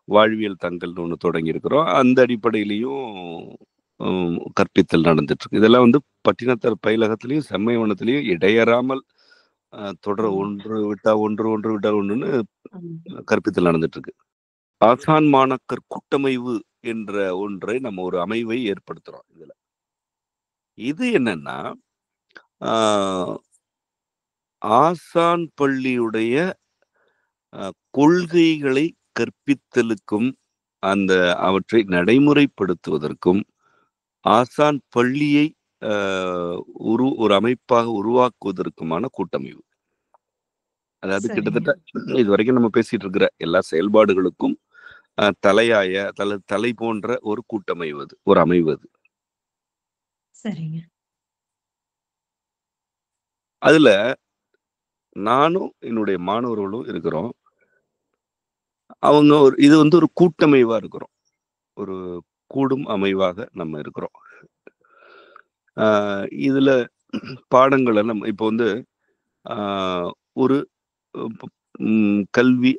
வாழ்வியல் தங்கல்னு ஒண்ணு தொடங்கி இருக்கிறோம். அந்த அடிப்படையிலையும் கற்பித்தல் நடந்துட்டு இருக்கு. இதெல்லாம் வந்து பட்டினத்தார் பயிலகத்திலையும் செம்மைவனத்திலையும் இடையறாமல் தொடர ஒன்று விட்டா ஒன்றுன்னு கற்பித்தல் நடந்துட்டு இருக்கு. ஆசான் மாணாக்கர் கூட்டமைவு என்ற ஒன்றை நம்ம ஒரு அமைவை ஏற்படுத்துறோம். இதுல இது என்னன்னா ஆசான் பள்ளியுடைய கொள்கைகளை கற்பித்தலுக்கும் அந்த அவற்றை நடைமுறைப்படுத்துவதற்கும் ஆசான் பள்ளியை ஒரு அமைப்பாக உருவாக்குவதற்குமான கூட்டமைவு. அதாவது கிட்டத்தட்ட இதுவரைக்கும் நம்ம பேசிட்டு இருக்கிற எல்லா செயல்பாடுகளுக்கும் தலையாய தலை போன்ற ஒரு கூட்டமைவு அது, ஒரு அமைவு அது. சரிங்க. அதுல நானும் என்னுடைய மாணவர்களும் இருக்கிறோம். அவங்க இது வந்து ஒரு கூட்டமைவா இருக்கிறோம். ஒரு கூடும் அமைவாக நம்ம இருக்கிறோம். இதுல பாடங்களை நம்ம இப்போ வந்து ஒரு கல்வி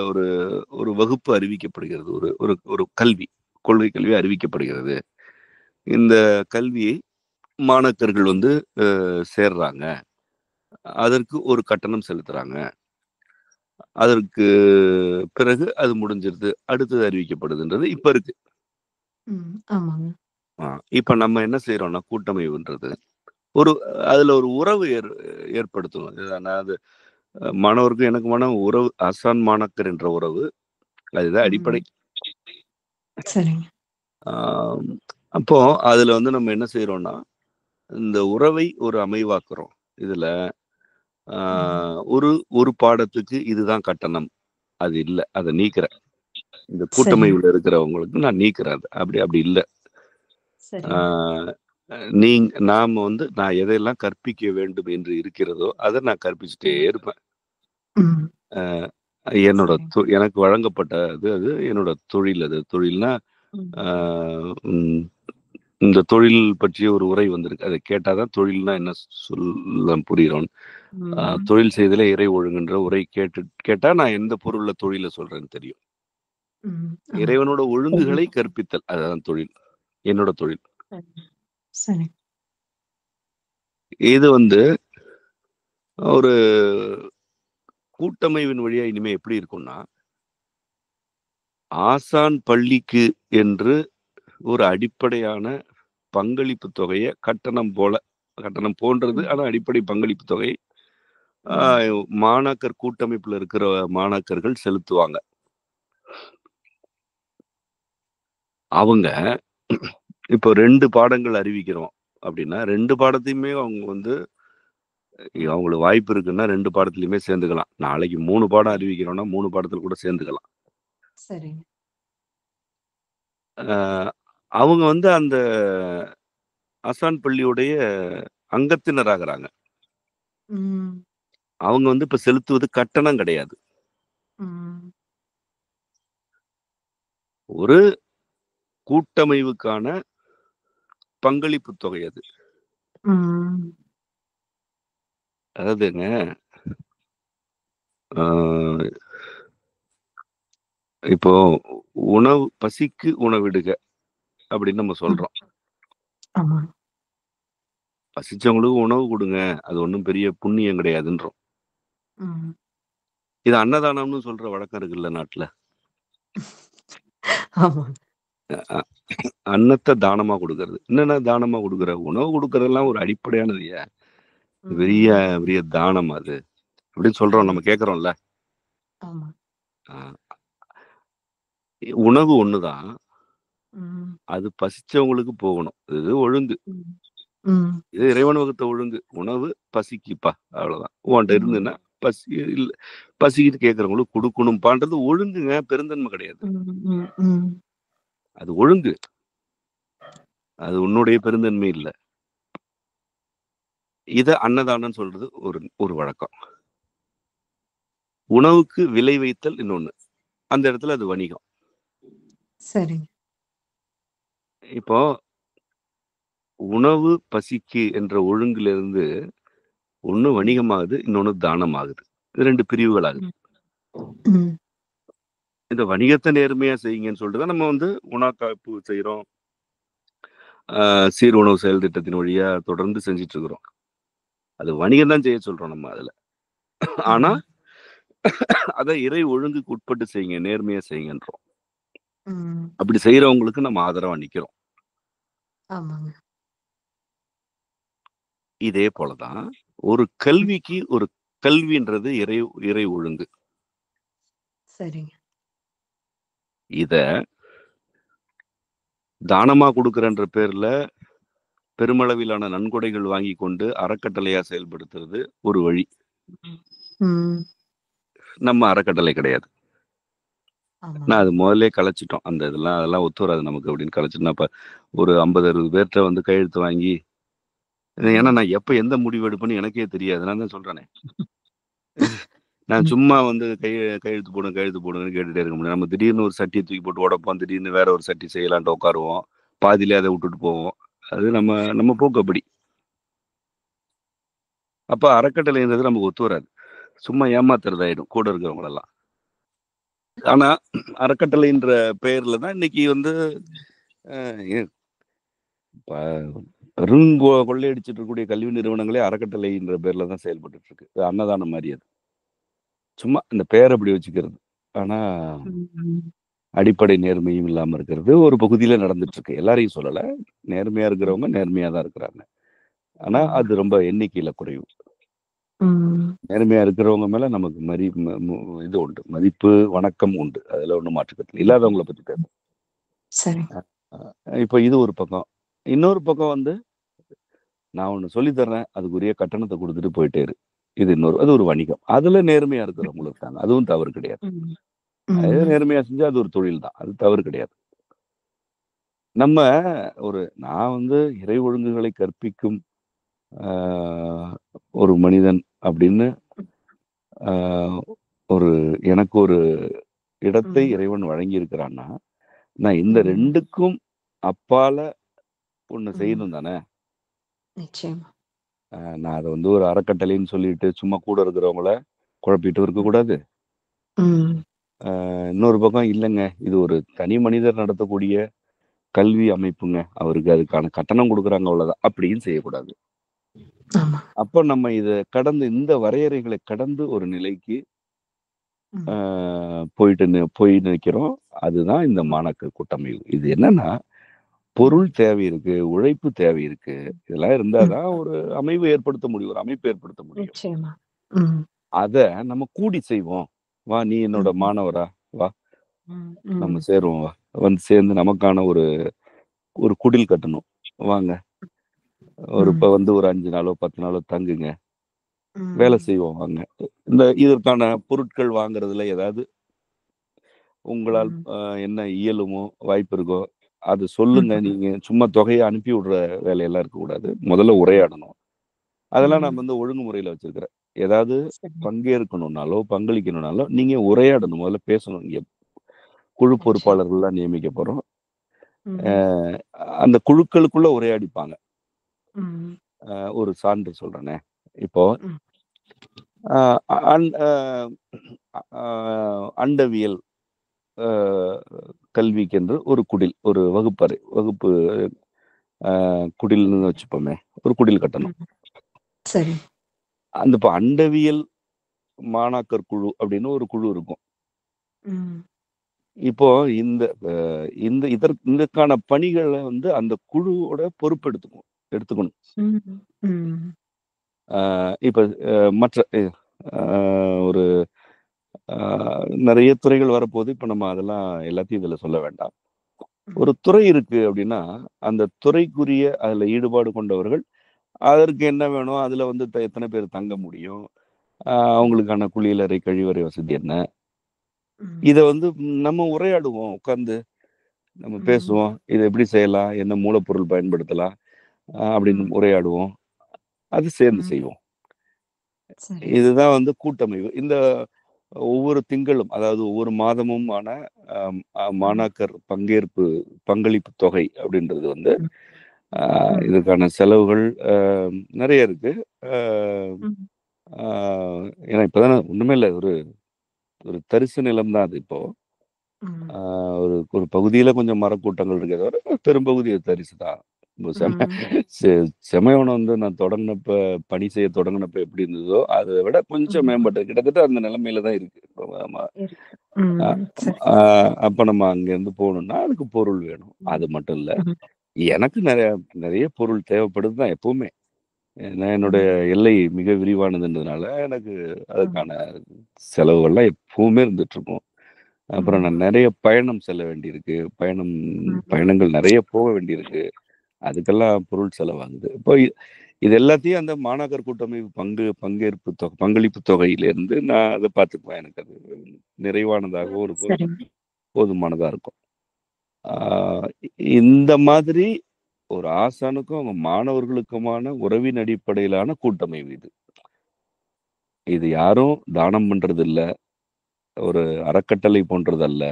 ஒரு ஒரு வகுப்பு அறிவிக்கப்படுகிறது. ஒரு ஒரு கல்வி, கொள்கை கல்வி அறிவிக்கப்படுகிறது. இந்த கல்வியை மாணாக்கர்கள் வந்து சேர்றாங்க. அதற்கு ஒரு கட்டணம் செலுத்துறாங்க. அதற்கு பிறகு அது முடிஞ்சிருது. அடுத்தது அறிவிக்கப்படுதுன்றது இப்ப இருக்கு. இப்ப நம்ம என்ன செய்யறோம்னா கூட்டமைவுன்றது அதுல ஒரு உறவு ஏற்படுத்தணும். அதாவது மாணவருக்கும் எனக்குமான உறவு, ஆசான் மாணாக்கர் என்ற உறவு, அதுதான் அடிப்படை. அப்போ அதுல வந்து நம்ம என்ன செய்யறோம்னா இந்த உறவை ஒரு அமைவாக்குறோம். இதுல ஒரு பாடத்துக்கு இதுதான் கட்டணம், அது இல்லை, அதை நீக்கிறேன். இந்த கூட்டமைவுல இருக்கிறவங்களுக்கு நான் நீக்கிறேன். அப்படி இல்லை. நாம வந்து நான் எதையெல்லாம் கற்பிக்க வேண்டும் என்று இருக்கிறதோ அதை நான் கற்பிச்சுட்டே இருப்பேன். என்னோட எனக்கு வழங்கப்பட்டது அது என்னோட தொழில். அது தொழில்னா இந்த தொழில் பற்றிய ஒரு உரை வந்திருக்கு. அதை கேட்டாதான் தொழில்னா என்ன சொல்ல புரியும். தொழில் செய்தல இறை ஒழுங்குன்ற உரை கேட்டா நான் எந்த பொருள்ல தொழில சொல்றேன்னு தெரியும். இறைவனோட ஒழுங்குகளை கற்பித்தல், அதுதான் தொழில், என்னோட தொழில். இது வந்து ஒரு கூட்டமைவின் வழியா இனிமே எப்படி இருக்கும்னா ஆசான் பள்ளிக்கு என்று ஒரு அடிப்படையான பங்களிப்பு தொகையை கட்டணம் போன்றது, ஆனா அடிப்படை பங்களிப்பு தொகை மாணாக்கர் கூட்டமைப்புல இருக்கிற மாணாக்கர்கள் செலுத்துவாங்க. அவங்க இப்போ 2 பாடங்கள் அறிவிக்கிறோம் அப்படின்னா 2 பாடத்தையுமே அவங்க வந்து அவங்களுக்கு வாய்ப்பு இருக்குன்னா 2 பாடத்திலயுமே சேர்ந்துக்கலாம். நாளைக்கு 3 பாடம் அறிவிக்கிறோம்னா 3 பாடத்துல கூட சேர்ந்துக்கலாம். அவங்க வந்து அந்த ஆசான் பள்ளியுடைய அங்கத்தினராகிறாங்க. அவங்க வந்து இப்ப செலுத்துவது கட்டணம் கிடையாது. ம். ஒரு கூட்டமைவுக்கான பங்களிப்பு தொகை அது. ம். அதாவதுங்க ஆ, இப்போ பசிக்கு உணவிடுக அப்படின்னு நம்ம ம். சொல்றோம். ஆமா. பசிச்சவங்களுக்கு உணவு கொடுங்க, அது ஒன்றும் பெரிய புண்ணியம் கிடையாதுன்றோம். ம். இது அன்னதானம்னு சொல்ற வழக்கம் இருக்குல்ல நாட்டுல. ஆமா. அ- அன்னத்தை தானமா கொடுக்கறது. என்னன்னா தானமா கொடுக்கற உணவு கொடுக்கறதெல்லாம் ஒரு அடிப்படையானது. பெரிய ம். பெரிய தானம் அது அப்படின்னு சொல்றோம், நம்ம ம். கேட்கறோம்ல. ஆமா. ஆ, உணவு ஒண்ணுதான், ம். அது பசிச்சவங்களுக்கு போகணும். இது ஒழுங்கு. ம். ம். இது இறைவன் வகுத்த ஒழுங்கு. உணவு பசிக்குப்பா, அவ்வளவுதான். உன்கிட்ட ம். இருந்துன்னா பசி இல்ல, பசிக்குது கேட்கறவங்களுக்கு கொடுக்கணும்பான்றது ஒழுங்குங்க, பெருந்தன்மை கிடையாது. ம். ம். ம். அது ஒழுங்கு, அது உன்னுடைய பெருந்தன்மை இல்ல. இத அன்னதானம் சொல்றது ஒரு ஒரு வழக்கம். உணவுக்கு விலை வைத்தல் இன்னொன்னு. அந்த இடத்துல அது வணிகம். சரிங்க. இப்போ உணவு பசிக்கு என்ற ஒழுங்குல இருந்து ஒண்ணு ம். வணிகமாகுது, இன்னொன்னு தானமாகுது. இது 2 பிரிவுகளாகுது. ம். ம். இந்த வணிகத்தை நேர்மையா செய்யுங்கன்னு சொல்லிட்டு தான் நம்ம வந்து உணாக்காப்பு செய்யறோம். சீர் உணவு செயல் திட்டத்தின் வழியா தொடர்ந்து செஞ்சுட்டு இருக்கிறோம். அது வணிகம் தான் செய்ய சொல்றோம் நம்ம அதுல. ஆனா ம். அதை இறை ஒழுங்குக்கு உட்பட்டு செய்யுங்க, நேர்மையா செய்யுங்கன்றோம். ம். அப்படி செய்யறவங்களுக்கு நம்ம ஆதரவா நிக்கிறோம். ஆமாங்க. இதே போலதான் ஒரு கல்விக்கு ஒரு கல்வின்றது இறை இறை ஒழுங்கு. சரிங்க. இத தானமா கொடுக்கறன்ற பேர்ல பெருமளவிலான நன்கொடைகள் வாங்கி கொண்டு அறக்கட்டளையா செயல்படுத்துறது ஒரு வழி. ம். நம்ம அறக்கட்டளை கிடையாது. ஆமாங்க. நான் அது முதல்ல கலைச்சிட்டோம். அதெல்லாம் ஒத்து வராது நமக்கு அப்படின்னு கலைச்சிட்டோம். அப்ப ஒரு 50-60 பேர்கிட்ட வந்து கையெழுத்து வாங்கி, ஏன்னா ம். நான் எப்ப எந்த முடிவு எடுப்பேன்னு எனக்கே தெரியாது. நான் தான் சொல்றேனே, நான் ம். சும்மா வந்து கையெழுத்து போடுங்கன்னு கேட்டுட்டே இருக்க முடியும். நம்ம திடீர்னு ஒரு சட்டியை தூக்கி போட்டு உடைப்போம், திடீர்னு வேற ஒரு சட்டி செய்யலான்ட்டு உட்காருவோம், பாதியிலே அதை விட்டுட்டு போவோம். அது நம்ம நம்ம போக்கு அப்படி. அப்ப அறக்கட்டளைன்றது நமக்கு ஒத்து வராது. சும்மா ஏமாத்துறதாயிடும் கூட இருக்கிறவங்களெல்லாம். ஆனா அறக்கட்டளைன்ற பெயர்ல தான் இன்னைக்கு வந்து கொள்ளையடிச்சிட்டு இருக்கக்கூடிய கல்வி நிறுவனங்களே அறக்கட்டளைன்ற பேர்ல தான் செயல்பட்டு இருக்கு. அன்னதானம் மாதிரி அது. சும்மா இந்த பெயர் அப்படி வச்சுக்கிறது. ஆனா ம். அடிப்படை நேர்மையும் இல்லாம இருக்கிறது ஒரு பகுதியில நடந்துட்டு இருக்கு. எல்லாரையும் சொல்லல, நேர்மையா இருக்கிறவங்க நேர்மையா தான் இருக்கிறாங்க. ஆனா ஆமா. அது ரொம்ப எண்ணிக்கையில குறைவு. ம். நேர்மையா இருக்கிறவங்க மேல நமக்கு இது உண்டு, மதிப்பு வணக்கம் உண்டு. அதுல ஒண்ணும் மாற்றுக்கருத்து இல்லாதவங்களை பத்தி பேசுறோம். சரி. இப்போ இது ஒரு பக்கம். இன்னொரு பக்கம் வந்து நான் ஒண்ணு சொல்லி தர்றேன், அதுக்குரிய கட்டணத்தை கொடுத்துட்டு போயிட்டே இரு. இது அது ஒரு வணிகம். அதுல நேர்மையா இருக்கிறவங்களும் இருக்காங்க. அதுவும் தவறு கிடையாது. ம். அது ம். நேர்மையா செஞ்சா அது ஒரு தொழில் தான். அது தவறு கிடையாது. நம்ம நான் வந்து இறை ஒழுங்குகளை கற்பிக்கும் ஒரு மனிதன் அப்படின்னு ஒரு எனக்கு ஒரு இடத்தை ம். இறைவன் வழங்கி இருக்கிறான்னா, நான் இந்த ம். 2க்கும் அப்பால ஒண்ணு ம். செய்யணும் தானே. நிச்சயமா. நான் அதை வந்து ஒரு அறக்கட்டளைன்னு சொல்லிட்டு சும்மா கூட இருக்கிறவங்கள குழப்பிட்டு இருக்கக்கூடாது. ம். இன்னொரு பக்கம் இல்லைங்க, இது ஒரு தனி மனிதர் நடத்தக்கூடிய கல்வி அமைப்புங்க, அவருக்கு அதுக்கான கட்டணம் கொடுக்குறாங்க அவ்வளவுதான் அப்படின்னு செய்யக்கூடாது. ஆமா. அப்ப நம்ம இதை கடந்து, இந்த வரையறைகளை கடந்து ஒரு நிலைக்கு ம். போய் நிற்கிறோம். அதுதான் இந்த மாணாக்கர் கூட்டமைவு. இது என்னன்னா, பொருள் தேவை இருக்கு, உழைப்பு தேவை இருக்கு. இதெல்லாம் இருந்தாதான் ஒரு அமைவு ஏற்படுத்த முடியும், ஒரு அமைப்பு ஏற்படுத்த முடியும். நிச்சயமா. ம். அத நம்ம கூடி செய்வோம். வா, நீ என்னோட மாணவரா, வா நம்ம ம். சேருவோம், வா வந்து சேர்ந்து நமக்கான ஒரு ஒரு குடில் கட்டணும், வாங்க இப்ப வந்து ஒரு 5 நாளோ 10 நாளோ தங்குங்க, வேலை செய்வோம் வாங்க. இதற்கான பொருட்கள் வாங்குறதுல ஏதாவது உங்களால் என்ன இயலுமோ வாய்ப்பு இருக்கோ அது சொல்லுங்க. நீங்க சும்மா தொகையை அனுப்பி விடுற வேலையெல்லாம் இருக்கக்கூடாது. முதல்ல உரையாடணும். அதெல்லாம் நான் வந்து ஒழுங்குமுறையில வச்சிருக்கிறேன். ஏதாவது சரி. பங்கேற்கணும்னாலோ பங்களிக்கணும்னாலோ நீங்க உரையாடணும், முதல்ல பேசணும். இங்க குழு நிச்சயம். பொறுப்பாளர்கள்லாம் நியமிக்க போறோம். ம். அஹ் அந்த குழுக்களுக்குள்ள உரையாடிப்பாங்க. ம். ஒரு சான்று சொல்றேனே, இப்போ ம். அஹ் அண்- அஹ் அஹ் அண்டவியல் கல்விக்கென்று ஒரு குடில், ஒரு வகுப்பு குடில்னு வச்சுப்போமே, ஒரு குடில் கட்டணும். ம். சரி. அந்த இப்போ அண்டவியல் மாணாக்கர் குழு அப்படின்னு ஒரு குழு இருக்கும். ம். இப்போ இந்த இதற்கான பணிகளை வந்து அந்த குழுவோட பொறுப்பு எடுத்துக்கணும். ம். ம். இப்ப மற்ற ஒரு நிறைய துறைகள் வரப்போது. இப்ப நம்ம அதெல்லாம் எல்லாத்தையும் இதுல சொல்ல வேண்டாம். ஒரு துறை இருக்கு அப்படின்னா அந்த துறைக்குரிய அதுல ஈடுபாடு கொண்டவர்கள் அதற்கு என்ன வேணும், அதுல வந்து எத்தனை பேர் தங்க முடியும், அவங்களுக்கான குளியலறை கழிவறை வசதி என்ன, ம். இதை வந்து நம்ம உரையாடுவோம், உட்கார்ந்து நம்ம ம். பேசுவோம். இதை எப்படி செய்யலாம், என்ன மூலப்பொருள் பயன்படுத்தலாம் அப்படின்னு ம். உரையாடுவோம். அது சேர்ந்து ம். செய்வோம். சரி. இதுதான் வந்து கூட்டமைவு. இந்த ஒவ்வொரு திங்களும், அதாவது ஒவ்வொரு மாதமும் ஆன ம். மாணாக்கர் பங்களிப்பு தொகை அப்படின்றது வந்து ம். ம். இதுக்கான செலவுகள் நிறைய இருக்கு. அஹ், ம். ஏன்னா இப்பதானே ஒண்ணுமே இல்லை, ஒரு ஒரு தரிசு நிலம் தான் அது இப்போ. ம். ஒரு ஒரு பகுதியில கொஞ்சம் மரக்கூட்டங்கள் இருக்கே தவிர பெரும்பகுதி தரிசு தான். ம். செமையோனம் வந்து நான் பணி செய்ய தொடங்கினப்ப எப்படி இருந்ததோ அதை விட கொஞ்சம் ம். மேம்பட்டு கிட்டத்தட்ட அந்த நிலைமையில தான் இருக்கு இப்போ. இருக்கு. ம். சரி. அப்ப நம்ம அங்கேருந்து போகணும்னா அதுக்கு பொருள் வேணும். அது மட்டும் இல்ல, ம். எனக்கு நிறைய நிறைய பொருள் தேவைப்படுது தான் எப்பவுமே. ஏன்னா என்னுடைய ம். எல்லை மிக விரிவானதுன்றதுனால எனக்கு ம். அதுக்கான செலவுகள்லாம் எப்பவுமே இருந்துட்டு இருக்கும். அப்புறம் ம். நான் நிறைய பயணம் செல்ல வேண்டியிருக்கு, ம். பயணங்கள் நிறைய போக வேண்டியிருக்கு. அதுக்கெல்லாம் பொருள் செலவாகுது. இப்போ இது எல்லாத்தையும் அந்த மாணாக்கர் கூட்டமைப்பு பங்களிப்பு தொகையிலிருந்து நான் அதை பார்த்துக்குவேன். எனக்கு அது நிறைவானதாக ஒரு சரி. போதுமானதா இருக்கும். இந்த மாதிரி ஒரு ஆசானுக்கும் அவங்க மாணவர்களுக்குமான உறவின் அடிப்படையிலான கூட்டமைவு இது. இது யாரும் தானம் பண்றது இல்ல, ஒரு அறக்கட்டளை போன்றது அல்ல.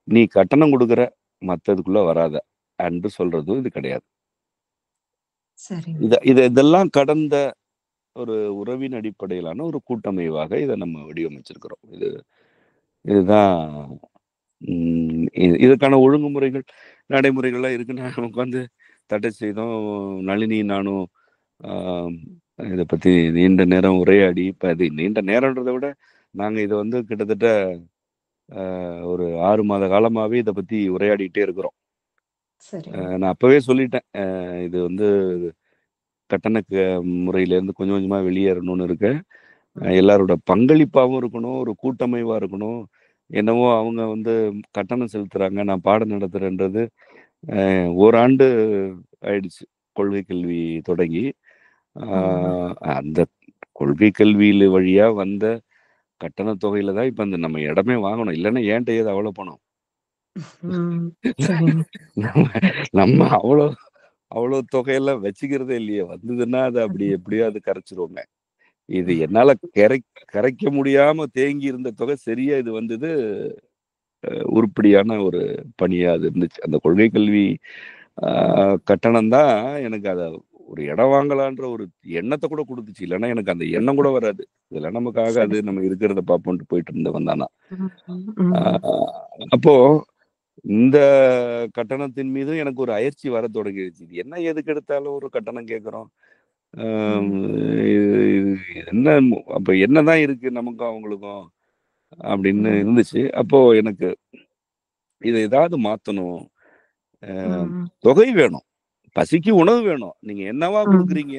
நீ கட்டணம் கொடுக்குற, மத்ததுக்குள்ள வராத என்று சொல்றதும் இது கிடையாது. சரி. இதெல்லாம் கடந்த ஒரு உறவின் அடிப்படையிலான ஒரு கூட்டமைவாக இதை நம்ம வடிவமைச்சிருக்கிறோம். இதுதான் இதுக்கான ஒழுங்குமுறைகள், நடைமுறைகள்லாம் இருக்கு. நான் உட்காந்து தட்டை செய்தோம், நளினி நானும் இதை பத்தி நீண்ட நேரம் உரையாடி. இப்ப இது நீண்ட நேரம்ன்றதை விட நாங்க இதை வந்து கிட்டத்தட்ட ஒரு 6 மாத காலமாவே இதை பத்தி உரையாடிட்டே இருக்கிறோம். சரி. நான் அப்பவே சொல்லிட்டேன், இது வந்து கட்டண முறையிலேருந்து கொஞ்சம் கொஞ்சமா வெளியேறணும்னு இருக்கு. எல்லாரோட பங்களிப்பாகவும் இருக்கணும், ஒரு கூட்டமைவா இருக்கணும். என்னவோ அவங்க வந்து கட்டணம் செலுத்துறாங்க, நான் பாடம் நடத்துறேன்றது. ஓராண்டு ஆயிடுச்சு கொள்கை கல்வி தொடங்கி. அந்த கொள்கை கல்வியில வழியா வந்த கட்டண தொகையில தான் இப்ப அந்த நம்ம இடமே வாங்கணும். இல்லைன்னா ஏன்ட்ட ஏது அவ்வளவு பணம்? நம்ம அவ்வளவு தொகையெல்லாம் வச்சுக்கிறதே இல்லையே. வந்ததுன்னா அது அப்படி எப்படியோ அது கரைச்சிருவோமே. இது என்னால கரைக்க முடியாம தேங்கி இருந்த தொகை சரியா இது வந்தது. உருப்படியான ஒரு பணியா அது இருந்துச்சு. அந்த கொள்கை கல்வி கட்டணம் தான் எனக்கு அத ஒரு இடம் வாங்கலான்ற ஒரு எண்ணத்தை கூட கொடுத்துச்சு. இல்லைன்னா எனக்கு அந்த எண்ணம் கூட வராது. இதெல்லாம் நமக்கு ஆகாது, நம்ம இருக்கிறத பார்ப்போம்ட்டு போயிட்டு இருந்தவன் தானா. அப்போ இந்த கட்டணத்தின் மீது எனக்கு ஒரு அயற்சி வர தொடங்கிடுச்சு. இது என்ன, எதுக்கு எடுத்தாலும் ஒரு கட்டணம் கேட்குறோம், என்ன, அப்ப என்னதான் இருக்கு நமக்கும் அவங்களுக்கும் அப்படின்னு இருந்துச்சு. அப்போ எனக்கு இதை ஏதாவது மாத்தணும். தொகை வேணும், பசிக்கு உணவு வேணும். நீங்க என்னவா கொடுக்குறீங்க?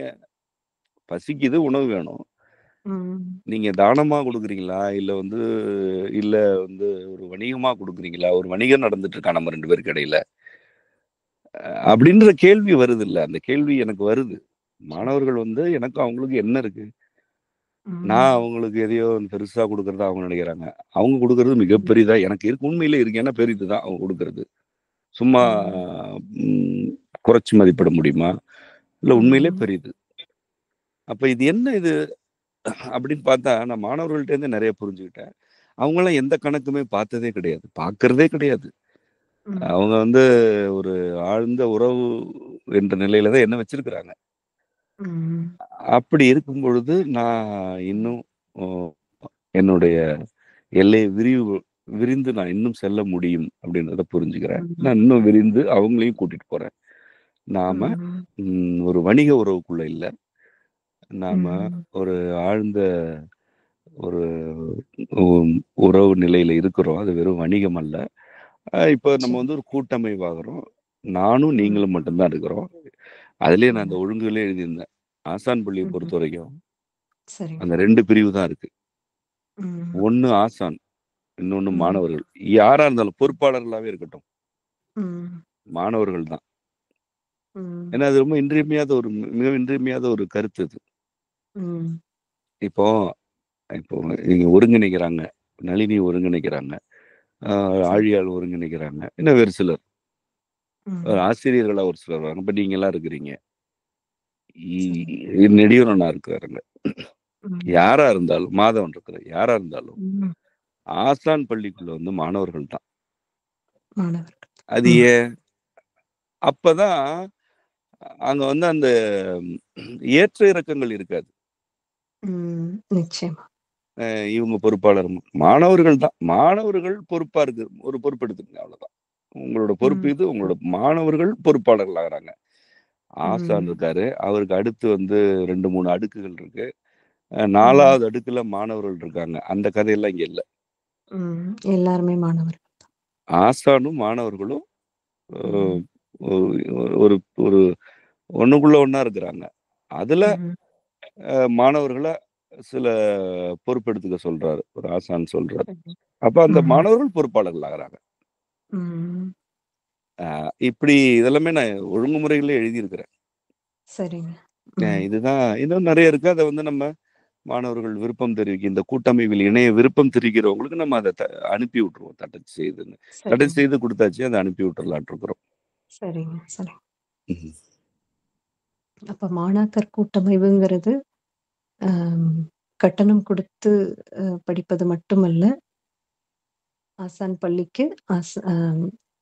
பசிக்குது, உணவு வேணும். நீங்க தானமா கொடுக்குறீங்களா, இல்ல வந்து ஒரு வணிகமா கொடுக்குறீங்களா? ஒரு வணிகம் நடந்துட்டு இருக்கா நம்ம 2 பேருக்கு இடையில அப்படின்ற கேள்வி வருது இல்ல. அந்த கேள்வி எனக்கு வருது. மாணவர்கள் வந்து எனக்கும் அவங்களுக்கு என்ன இருக்கு? நான் அவங்களுக்கு எதையோ பெருசா கொடுக்கறதா அவங்க நினைக்கிறாங்க. அவங்க கொடுக்கறது மிகப்பெரியதா எனக்கு இருக்கு. உண்மையிலே இருக்கு. ஏன்னா பெரிதுதான் அவங்க கொடுக்கறது. சும்மா குறைச்சு மதிப்பிட முடியுமா? இல்ல உண்மையிலே பெரியது. அப்ப இது என்ன இது அப்படின்னு பார்த்தா நான் மாணவர்கள்ட்ட இருந்து நிறைய புரிஞ்சுக்கிட்டேன். அவங்களாம் எந்த கணக்குமே பார்த்ததே கிடையாது, பார்க்கறதே கிடையாது. அவங்க வந்து ஒரு ஆழ்ந்த உறவு என்ற நிலையில தான் என்ன வச்சிருக்கிறாங்க. அப்படி இருக்கும் பொழுது நான் இன்னும் என்னுடைய எல்லையை விரிந்து நான் இன்னும் செல்ல முடியும் அப்படின்றத புரிஞ்சுக்கிறேன். நான் இன்னும் விரிந்து அவங்களையும் கூட்டிட்டு போறேன். நாம ஒரு வணிக உறவுக்குள்ள இல்ல, நாம ஒரு ஆழ்ந்த ஒரு உறவு நிலையில இருக்கிறோம். அது வெறும் வணிகம் அல்ல. இப்போ நம்ம வந்து ஒரு கூட்டமைவாகிறோம். நானும் நீங்களும் மட்டும்தான் இருக்கிறோம். அதுலயே நான் அந்த ஒழுங்குகளே எழுதியிருந்தேன். ஆசான் பள்ளியை பொறுத்த வரைக்கும் அந்த 2 பிரிவு தான் இருக்கு. ஒண்ணு ஆசான், இன்னொன்னு மாணவர்கள். யாரா இருந்தாலும் பொறுப்பாளர்களாவே இருக்கட்டும், மாணவர்கள் தான். ஏன்னா அது ரொம்ப இன்றியமையாத மிக இன்றியமையாத ஒரு கருத்து அது. இப்போ இப்போ இங்க ஒருங்கிணைக்கிறாங்க, நளினி ஒருங்கிணைக்கிறாங்க, ஆழியால் ஒருங்கிணைக்கிறாங்க, இன்னும் வேறு சிலர் ஆசிரியர்களா ஒரு சிலர் வராங்க. இப்ப நீங்க எல்லாம் இருக்கிறீங்க, நெடியூரனா இருக்கிறாருங்க. யாரா இருந்தாலும், மாதவன் இருக்கிற யாரா இருந்தாலும் ஆசான் பள்ளிக்குள்ள வந்து மாணவர்கள் தான். அது ஏன்? அப்பதான் அங்க வந்து அந்த ஏற்ற இறக்கங்கள் இருக்காது. நிச்சயமா. இவங்க பொறுப்பாளர், மாணவர்கள் தான். மாணவர்கள் பொறுப்பா இருக்கு, ஒரு பொறுப்பு எடுத்துக்கங்க, அவ்வளவுதான். உங்களோட பொறுப்பு இது. உங்களோட மாணவர்கள் பொறுப்பாளர்கள் ஆகிறாங்க. ஆசான் இருக்காரு, அவருக்கு அடுத்து வந்து 2-3 அடுக்குகள் இருக்கு. 4வது அடுக்குல மாணவர்கள் இருக்காங்க. அந்த கதையெல்லாம் இங்க இல்ல. எல்லாருமே மாணவர்கள். ஆசானும் மாணவர்களும் ஒரு ஒரு ஒண்ணுக்குள்ள ஒண்ணா இருக்கிறாங்க. அதுல மாணவர்களை சில பொறுப்பெடுத்துக்க சொல்றாரு, ஒரு ஆசான் சொல்றாரு. அப்ப அந்த மாணவர்கள் பொறுப்பாளர்கள் ஆகிறாங்க. இப்படி இதெல்லாமே நான் ஒழுங்குமுறைகளே எழுதியிருக்கிறேன். சரிங்க. இதுதான் இன்னும் நிறைய இருக்கு. அதை வந்து நம்ம மாணவர்கள் விருப்பம் தெரிவிக்க, இந்த கூட்டமைவில் இணைய விருப்பம் தெரிவிக்கிறவங்களுக்கு நம்ம அதை அனுப்பி விட்டுருவோம். தட்டச்சு செய்து கொடுத்தாச்சு, அதை அனுப்பி விட்டுறலான் இருக்கிறோம். சரிங்க, சரி. அப்ப மாணாக்கர் கூட்டமைவுங்கிறது கட்டணம் கொடுத்து படிப்பது மட்டுமல்ல, ஆசான் பள்ளிக்கு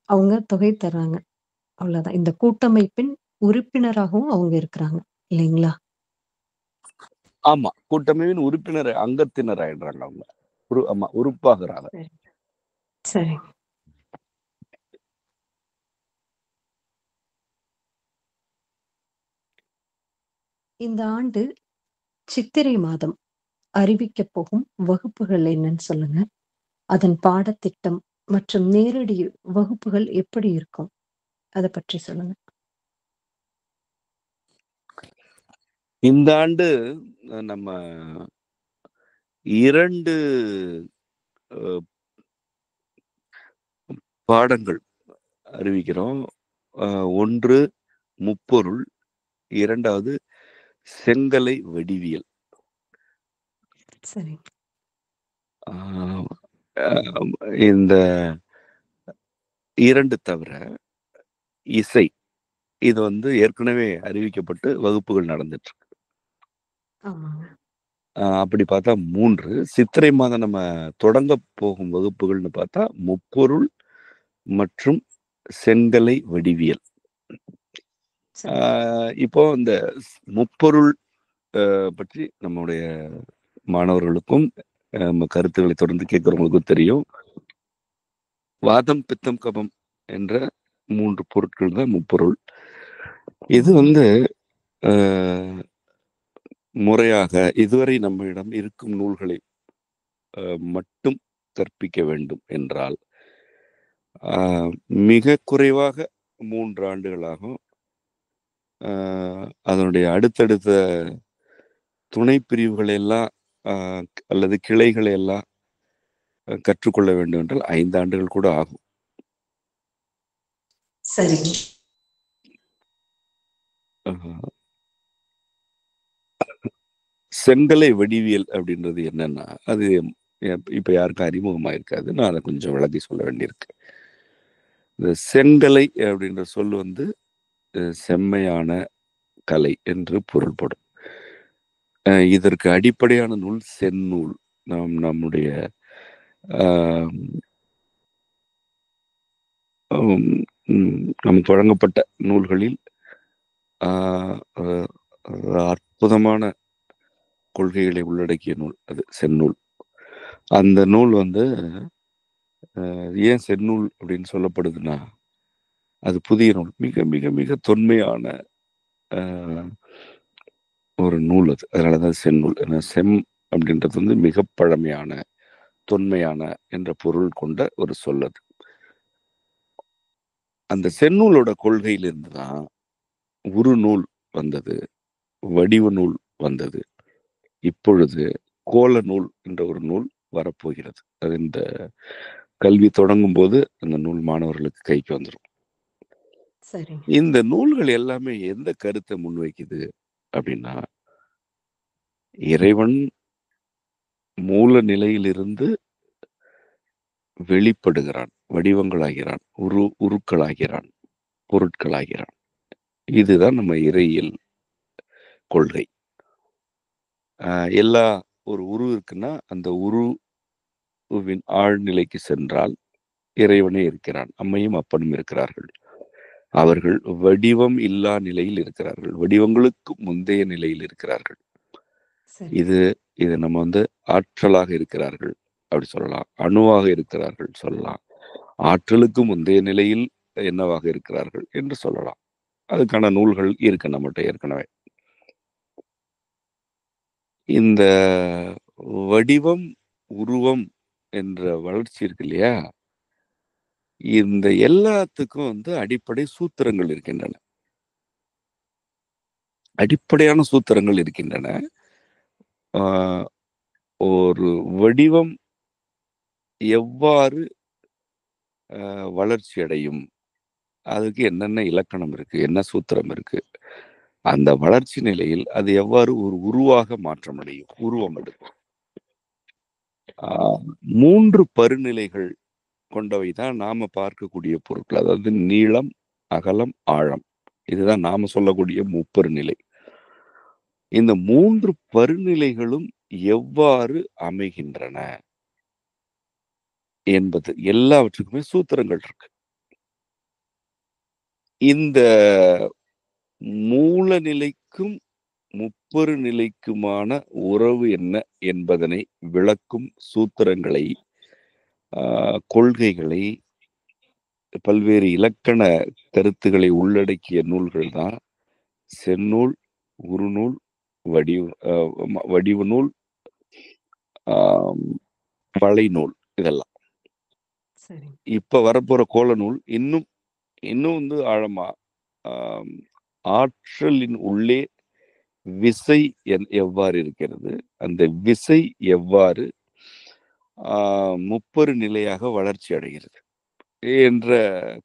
அவங்க தொகை தர்றாங்க, அவ்வளவுதான். இந்த கூட்டமைப்பின் உறுப்பினராகவும் அவங்க இருக்கிறாங்க, இல்லைங்களா? ஆமா, கூட்டமைப்பின் உறுப்பினர், அங்கத்தினர் ஆயிடுறாங்க அவங்க. ஆமா, உறுப்பாகிறாங்க. சரி. இந்த ஆண்டு சித்திரை மாதம் அறிவிக்க போகும் வகுப்புகள் என்னன்னு சொல்லுங்க. அதன் பாடத்திட்டம் மற்றும் நேரடி வகுப்புகள் எப்படி இருக்கும், அதை பற்றி சொல்லுங்க. இந்த ஆண்டு நம்ம 2 பாடங்கள் அறிவிக்கிறோம். ஒன்று முப்பொருள், 2வது செங்கலை வடிவியல். சரி. இந்த 2 தவிர இசை, இது வந்து ஏற்கனவே அறிவிக்கப்பட்டு வகுப்புகள் நடந்துட்டு இருக்கு. அப்படி பார்த்தா 3. சித்திரை மாதம் நம்ம தொடங்க போகும் வகுப்புகள்னு பார்த்தா முப்பொருள் மற்றும் செங்கலை வடிவியல். இப்போ இந்த முப்பொருள் பற்றி நம்முடைய மாணவர்களுக்கும் கருத்துக்களை தொடர்ந்து கேட்கிறவங்களுக்கும் தெரியும். வாதம், பித்தம், கபம் என்ற 3 பொருட்கள் தான் முப்பொருள். இது வந்து முறையாக இதுவரை நம்மிடம் இருக்கும் நூல்களை மட்டும் கற்பிக்க வேண்டும் என்றால் மிக குறைவாக 3 ஆண்டுகளாகும். அதனுடைய அடுத்தடுத்த துணை பிரிவுகளை எல்லாம் அல்லது கிளைகளை எல்லாம் கற்றுக்கொள்ள வேண்டும் என்றால் 5 ஆண்டுகள் கூட ஆகும். சரி. செங்கலை வடிவியல் அப்படின்றது என்னன்னா, அது இப்ப யாருக்கும் அறிமுகமா இருக்காது. நான் அதை கொஞ்சம் விளக்கி சொல்ல வேண்டியிருக்கு. இந்த செங்கலை அப்படின்ற சொல் வந்து செம்மையான கலை என்று பொருள்படும். இதற்கு அடிப்படையான நூல் செந்நூல். நம்முடைய நமக்கு வழங்கப்பட்ட நூல்களில் அற்புதமான கொள்கைகளை உள்ளடக்கிய நூல் அது செந்நூல். அந்த நூல் ஏன் செந்நூல் அப்படின்னு சொல்லப்படுதுன்னா, அது புதிய நூல், மிக மிக மிக தொன்மையான ஒரு நூல் அது. அதனாலதான் செந்நூல். ஏன்னா செம் அப்படின்றது மிக பழமையான, தொன்மையான என்ற பொருள் கொண்ட ஒரு சொல் அது. அந்த செந்நூலோட கொள்கையிலிருந்து தான் உரு நூல் வந்தது, வடிவ நூல் வந்தது. இப்பொழுது கோல நூல் என்ற ஒரு நூல் வரப்போகிறது. அது இந்த கல்வி தொடங்கும் போது அந்த நூல் மாணவர்களுக்கு கைக்கு வந்துடும். இந்த நூல்கள் எல்லாமே எந்த கருத்தை முன்வைக்குது அப்படின்னா, இறைவன் மூல நிலையிலிருந்து வெளிப்படுகிறான், வடிவங்களாகிறான், உருக்களாகிறான், பொருட்களாகிறான். இதுதான் நம்ம இறையியல் கொள்கை. எல்லா ஒரு உரு இருக்குன்னா அந்த உருவின் ஆழ்நிலைக்கு சென்றால் இறைவனே இருக்கிறான், அம்மையும் அப்பனும் இருக்கிறார்கள். அவர்கள் வடிவம் இல்லா நிலையில் இருக்கிறார்கள், வடிவங்களுக்கு முந்தைய நிலையில் இருக்கிறார்கள். இது நம்ம ஆற்றலாக இருக்கிறார்கள் அப்படி சொல்லலாம், அணுவாக இருக்கிறார்கள் சொல்லலாம், ஆற்றலுக்கு முந்தைய நிலையில் என்னவாக இருக்கிறார்கள் என்று சொல்லலாம். அதுக்கான நூல்கள் இருக்கு நம்மகிட்ட ஏற்கனவே. இந்த வடிவம் உருவம் என்ற வளர்ச்சி இருக்கு இல்லையா, இந்த எல்லாத்துக்கும் அடிப்படை சூத்திரங்கள் இருக்கின்றன, அடிப்படையான சூத்திரங்கள் இருக்கின்றன. ஒரு வடிவம் எவ்வாறு வளர்ச்சி அடையும், அதுக்கு என்னென்ன இலக்கணம் இருக்கு, என்ன சூத்திரம் இருக்கு, அந்த வளர்ச்சி நிலையில் அது எவ்வாறு ஒரு உருவாக மாற்றம் அடையும், உருவம் எடுக்கும். 3 பருநிலைகள் கொண்டவைதான் நாம பார்க்கக்கூடிய பொருட்கள். அதாவது நீளம், அகலம், ஆழம். இதுதான் நாம சொல்லக்கூடிய முப்பரு நிலை. இந்த 3 பருநிலைகளும் எவ்வாறு அமைகின்றன என்பது எல்லாவற்றுக்குமே சூத்திரங்கள் இருக்கு. இந்த மூல நிலைக்கும் முப்பரு நிலைக்குமான உறவு என்ன என்பதனை விளக்கும் சூத்திரங்களை, கொள்கைகளை, பல்வேறு இலக்கண கருத்துக்களை உள்ளடக்கிய நூல்கள் தான் செந்நூல், உருநூல், வடிவ நூல், வளை நூல். இதெல்லாம் இப்ப வரப்போற கோல நூல் இன்னும் ஆழமா ஆற்றலின் உள்ளே விசை எவ்வாறு இருக்கிறது, அந்த விசை எவ்வாறு முப்பரு நிலையாக வளர்ச்சி அடைகிறது என்ற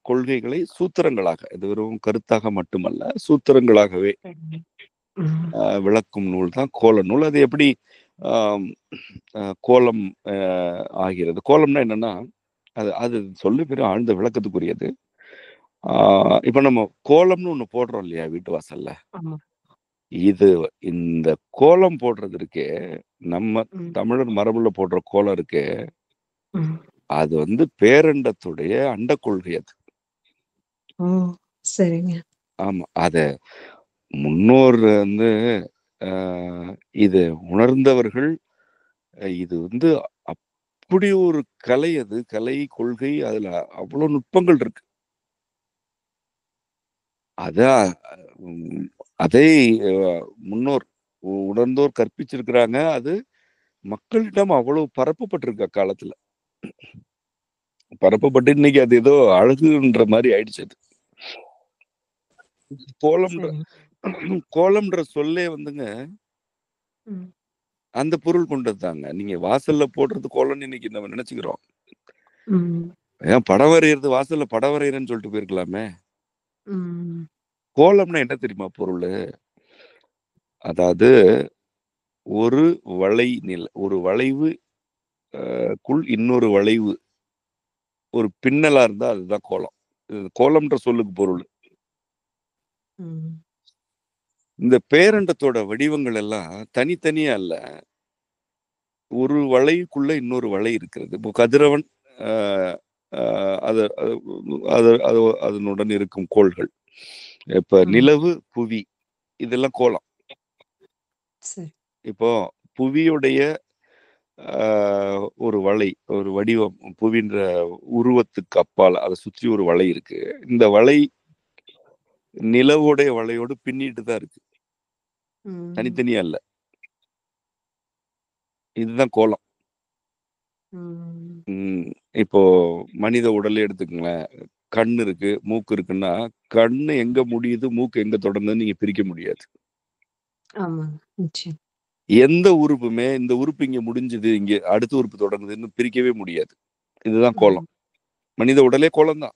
கொள்கைகளை சூத்திரங்களாக, இது வெறும் கருத்தாக மட்டுமல்ல, சூத்திரங்களாகவே விளக்கும் நூல் தான் கோல நூல். அது எப்படி கோலம் ஆகிறது? கோலம்னா என்னன்னா, அது சொல்லி பெரிய ஆழ்ந்த விளக்கத்துக்குரியது. இப்ப நம்ம கோலம்னு ஒண்ணு போடுறோம் இல்லையா வீட்டு வாசல்ல, இந்த கோலம் போடுறதுக்கே நம்ம தமிழர் மரபுல போடுற கோலம் இருக்கு, அது பேரண்டத்துடைய அண்ட கொள்கை அது. சரிங்க. ஆமா, அத முன்னோர் இது உணர்ந்தவர்கள். இது அப்படி ஒரு கலை, அது கலை கொள்கை, அதுல அவ்வளவு நுட்பங்கள் இருக்கு. அதை முன்னோர் உணர்ந்தோர் கற்பிச்சிருக்கிறாங்க. அது மக்களிடம் அவ்வளவு பரப்பப்பட்டிருக்கு அக்காலத்துல. பரப்பப்பட்டு இன்னைக்கு அது ஏதோ அழகுன்ற மாதிரி ஆயிடுச்சு. அது கோலம்ன்ற சொல்லே அந்த பொருள் கொண்டதுதாங்க. நீங்க வாசல்ல போடுறது கோலம்னு இன்னைக்கு நம்ம நினைச்சுக்கிறோம். ஏன் படம் வரைகிறது, வாசல்ல படம் வரைகிறேன்னு சொல்லிட்டு போயிருக்கலாமே. கோலம்னா என்ன தெரியுமா பொருள்? அதாவது ஒரு வளைவு இன்னொரு வளைவு ஒரு பின்னலா இருந்தா அதுதான் கோலம். கோலம்ன்ற சொல்லுக்கு பொருள். இந்த பேரண்டத்தோட வடிவங்கள் எல்லாம் தனித்தனியா அல்ல, ஒரு வளைக்குள்ள இன்னொரு வளை இருக்கிறது. இப்போ கதிரவன், அதனுடன் இருக்கும் கோள்கள், இப்ப நிலவு, புவி, இதெல்லாம் கோலம். இப்போ புவியுடைய ஒரு வளை, ஒரு வடிவம், புவின்ற உருவத்துக்கு அப்பால் அதை சுற்றி ஒரு வளை இருக்கு. இந்த வளை நிலவுடைய வளையோடு பின்னிட்டு தான் இருக்கு, தனித்தனியா இல்ல. இதுதான் கோலம். இப்போ மனித உடலை எடுத்துக்கங்களேன், கண் இருக்கு, மூக்கு இருக்குன்னா கண்ணு எங்க முடியுது, மூக்கு எங்க தொடங்குதுன்னு நீங்க பிரிக்க முடியாது. எந்த உறுப்புமே இந்த உறுப்பு இங்க முடிஞ்சது, இங்க அடுத்த உறுப்பு தொடங்குதுன்னு பிரிக்கவே முடியாது. இதுதான் கோலம். மனித உடலே கோலம் தான்.